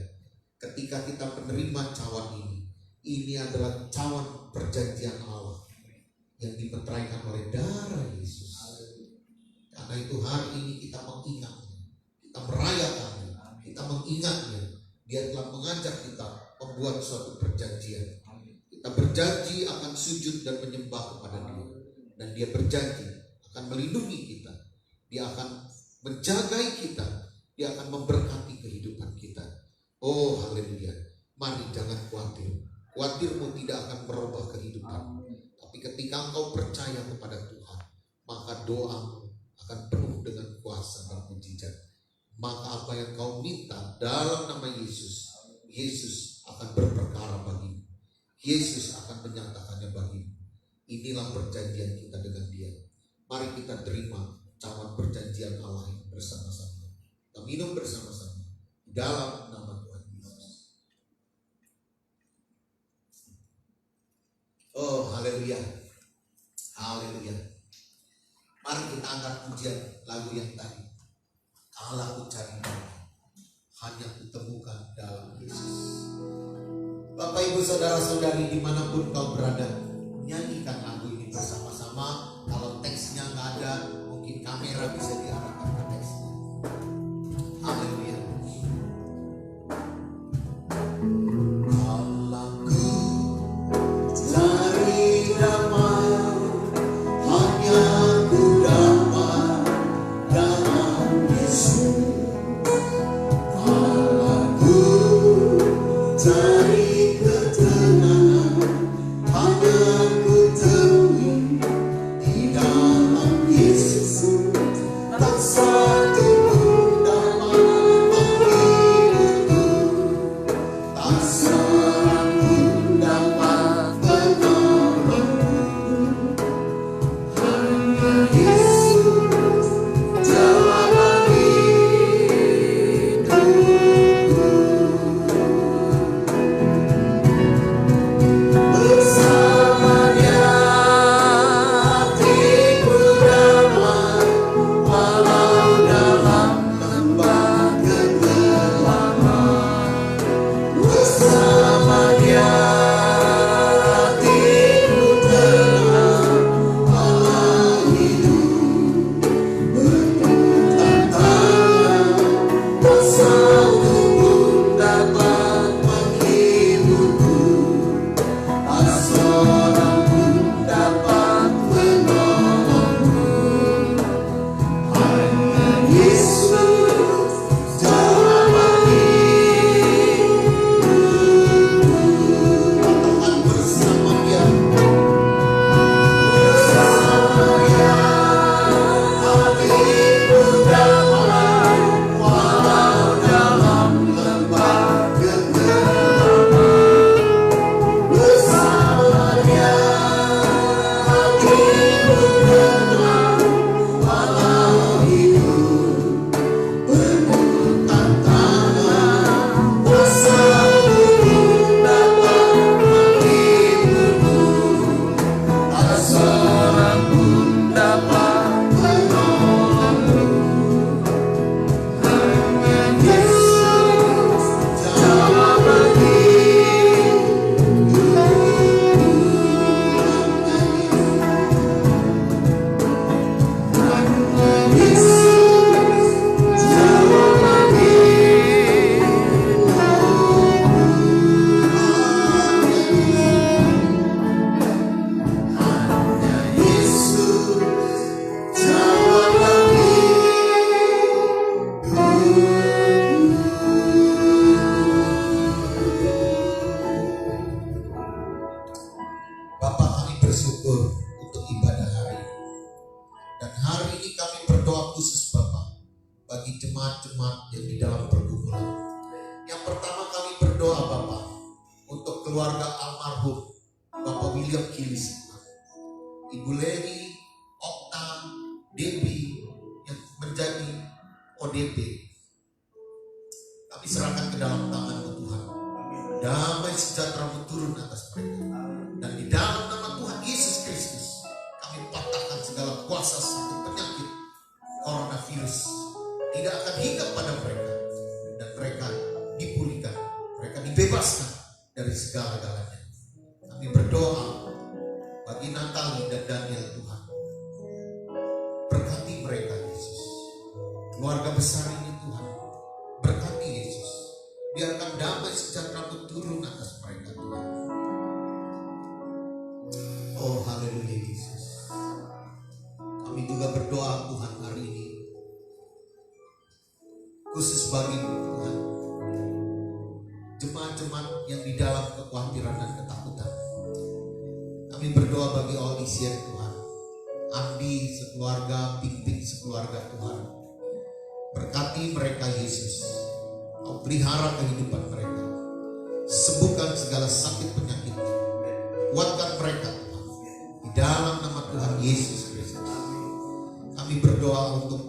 Ketika kita menerima cawan ini adalah cawan perjanjian Allah yang dimeteraikan oleh darah Yesus. Karena itu hari ini kita mengingatnya, kita merayakannya, kita mengingatnya. Dia telah mengajak kita membuat suatu perjanjian. Kita berjanji akan sujud dan menyembah kepada Dia. Dan Dia berjanji akan melindungi kita. Dia akan menjagai kita. Dia akan memberkati kehidupan kita. Oh haleluya. Mari jangan khawatir. Khawatirmu tidak akan merubah kehidupan. Tapi ketika engkau percaya kepada Tuhan, maka doamu akan penuh dengan kuasa dan mujizat. Maka apa yang kau minta dalam nama Yesus, Yesus akan berperkara bagimu. Yesus akan menyatakannya bagimu. Inilah perjanjian kita dengan Dia. Mari kita terima cawan perjanjian Allah yang bersama-sama. Kita minum bersama-sama dalam nama Tuhan Yesus. Oh haleluya. Haleluya. Mari kita angkat pujian lagu yang tadi. Allah ku cari hanya kutemukan dalam Yesus. Bapak ibu saudara saudari dimanapun kau berada, nyanyikan lagu ini bersama-sama. Kalau teksnya nggak ada, mungkin kamera bisa diarahkan ke teksnya. Haleluya. Allah ku cari damai, hanya ku dapat dalam Yesus. Allah ku cari ketenangan, hanya bersyukur untuk ibadah hari ini. Dan hari ini kami berdoa khusus Bapak bagi jemaat-jemaat yang di dalam pergumulan. Yang pertama kami berdoa Bapak untuk keluarga almarhum Bapak William Kilis, Ibu Leni, Okta, Debbie yang menjadi ODP. Kami serahkan ke dalam tangan-Mu Tuhan. Damai sejahtera turun atas mereka. Dan di dalam nama Tuhan Yesus Kristus kami patahkan segala kuasa sakit penyakit coronavirus tidak akan hinggap pada mereka, dan mereka dipulihkan, mereka dibebaskan dari segala-galanya. Kami berdoa bagi Natali dan Daniel Tuhan, berkati mereka Yesus, keluarga besar ini Tuhan, berkati Yesus, biarkan damai sejahtera turun atas mereka Tuhan. Oh haleluya Yesus. Kami juga berdoa Tuhan hari ini khusus bagi Tuhan jemaat-jemaat yang di dalam kekhawatiran dan ketakutan. Kami berdoa bagi Audisian Tuhan, Andi sekeluarga, Pimpin sekeluarga Tuhan. Berkati mereka Yesus, Kau pelihara kehidupan mereka, sembuhkan segala sakit penyakit, kuatkan mereka Tuhan, di dalam nama Tuhan Yesus Kristus. Kami berdoa untuk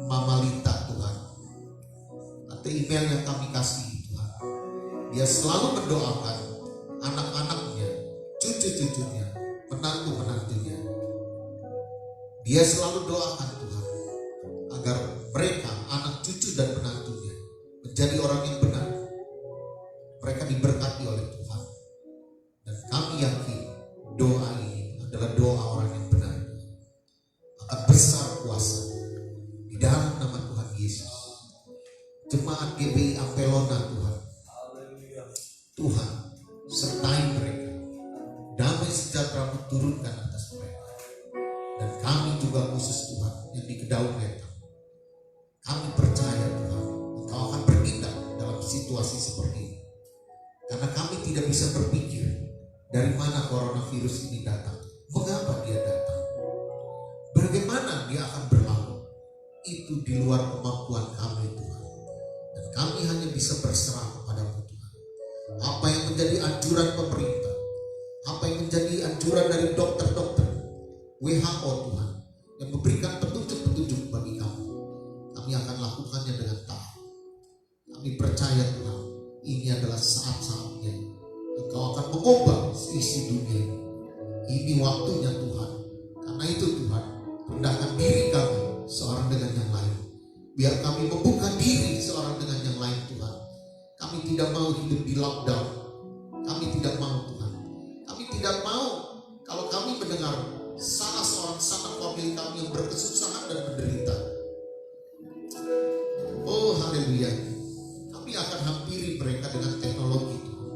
Mama Lita Tuhan, atau email yang kami kasih Tuhan, dia selalu mendoakan anak-anaknya, cucu-cucunya, menantu-menantunya. Dia selalu doakan Tuhan agar mereka, anak cucu dan menantunya, menjadi orang yang benar. Mereka diberkati oleh Tuhan. Dan kami yakin doa ini adalah doa orang yang benar, akan besar kuasa di dalam nama Tuhan Yesus. Jemaat GBI Ampelona Tuhan, Tuhan sertai mereka, damai sejahtera turunkan atas mereka. Dan kami juga khusus Tuhan yang di Kedaung Wetan, kami percaya Tuhan Engkau akan bertindak dalam situasi seperti ini, karena kami tidak bisa berpikir dari mana coronavirus ini datang, mengapa dia datang, bagaimana dia akan berlalu. Itu di luar kemampuan kami Tuhan, dan kami hanya bisa berserah kepada-Mu Tuhan. Apa yang menjadi anjuran pemerintah, apa yang menjadi anjuran dari dokter-dokter, WHO Tuhan, yang memberikan petunjuk-petunjuk bagi kami akan lakukannya dengan taat. Kami percaya Tuhan, ini adalah saat-saatnya Engkau akan mengubah isi dunia ini. Ini waktunya Tuhan. Karena itu Tuhan, rendahkan diri kami seorang dengan yang lain. Biar kami membuka diri seorang dengan yang lain Tuhan. Kami tidak mau hidup di lockdown. Kami tidak mau Tuhan. Kami tidak mau kalau kami mendengar salah seorang sanak famili kami yang berkesusahan dan menderita. Oh haleluya. Kami akan hampiri mereka dengan teknologi Tuhan,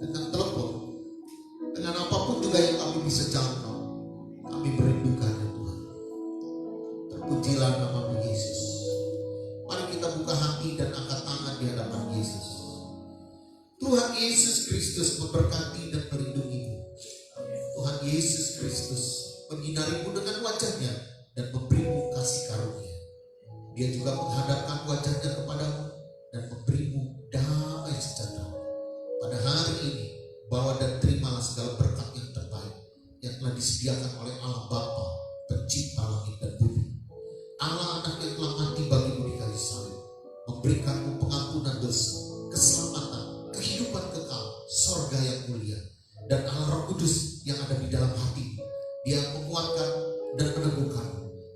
dengan telepon, dengan apapun juga yang kami bisa jangkau. Kami merindukannya Tuhan. Terpujilah nama-Mu Yesus. Mari kita buka hati dan angkat tangan di hadapan Yesus. Tuhan Yesus Kristus memberkati dan melindungi-Mu. Tuhan Yesus Kristus menyinari-Mu dengan wajah-Nya dan memberi-Mu kasih karunia. Dia juga menghadapkan wajah-Nya kepadamu dan memberi-Mu damai sejahtera. Pada hari ini, bawa dan terimalah segala berkat yang terbaik yang telah disediakan oleh Allah Bapa, pencipta langit dan bumi. Allah Anak yang telah mati bagimu di kayu salib, memberikanmu pengampunan dosa, keselamatan, kehidupan kekal, sorga yang mulia. Dan Allah Roh Kudus yang ada di dalam hatimu, Dia yang menguatkan dan meneguhkan,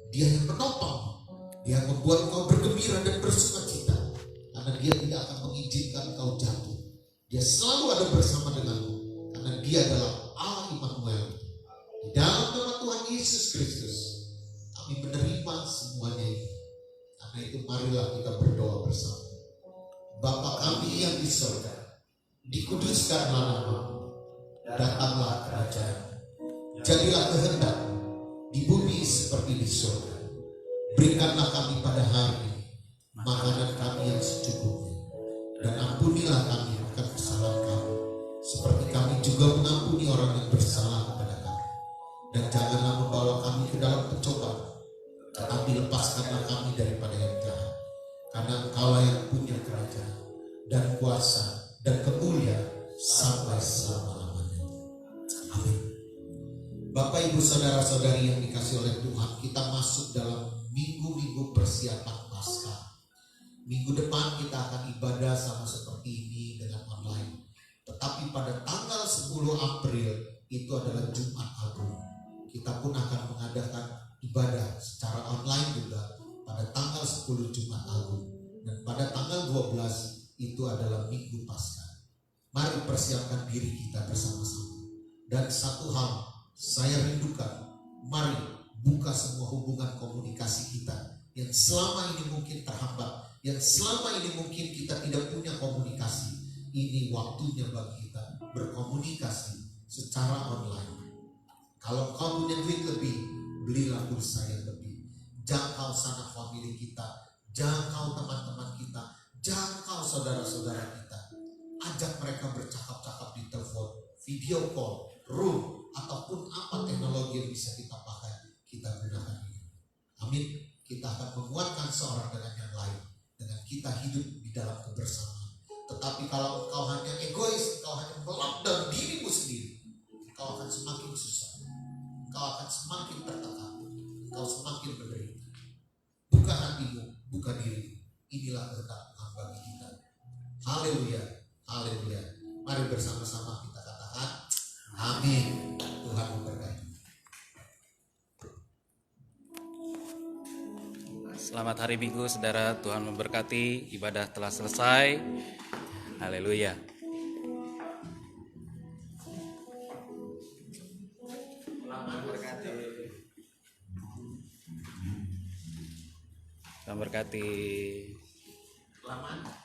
Dia yang menopang, Dia yang membuat kau bergembira dan bersukacita, karena Dia tidak akan mengizinkan kau jatuh. Dia selalu ada bersama denganmu, karena Dia adalah Allah Immanuel. Di dalam nama Tuhan Yesus Kristus kami menerima semuanya ini. Karena itu marilah kita berdoa bersama. Bapa kami yang di surga, dikuduskanlah nama-Mu, datanglah kerajaan, jadilah kehendak di bumi seperti di surga. Berikanlah kami pada hari ini makanan kami yang secukupnya, dan ampunilah kami akan kesalahan kami, seperti kami juga mengampuni orang yang bersalah kepada kami. janganlah membawa kami ke dalam pencobaan, tetapi lepaskanlah kami daripada yang jahat. Karena Engkaulah yang punya kerajaan dan kuasa dan kemuliaan sampai selama-lamanya. Amin. Bapak, Ibu, saudara-saudari yang dikasih oleh Tuhan, kita masuk dalam minggu-minggu persiapan Paskah. Minggu depan kita akan ibadah sama seperti ini dengan online. Tetapi pada tanggal 10 April itu adalah Jumat Agung. Kita pun akan mengadakan ibadah secara online juga pada tanggal 10 Jumat Agung. Dan pada tanggal 12 itu adalah Minggu Paskah. Mari persiapkan diri kita bersama-sama. Dan satu hal saya rindukan, mari buka semua hubungan komunikasi kita yang selama ini mungkin terhambat, yang selama ini mungkin kita tidak punya komunikasi. Ini waktunya bagi kita berkomunikasi secara online. Kalau kau punya duit lebih, belilah pulsa yang lebih. Jangkau sanak famili kita, jangkau teman-teman kita, jangkau saudara-saudara kita. Ajak mereka bercakap-cakap di telepon, video call, room, ataupun apa teknologi yang bisa kita pakai, kita gunakan ini. Amin. Kita akan menguatkan seorang dengan yang lain, dengan kita hidup di dalam kebersamaan. Tetapi kalau engkau hanya egois, engkau hanya melockdown dirimu sendiri, engkau akan semakin susah, engkau akan semakin tertekan, engkau semakin menderita. Buka hatimu, buka dirimu. Inilah kehendak Tuhan bagi kita. Haleluya, haleluya. Mari bersama-sama kita katakan amin. Tuhan memberkati. Selamat hari Minggu, saudara. Tuhan memberkati. Ibadah telah selesai. Haleluya. Tuhan berkati. Selamat.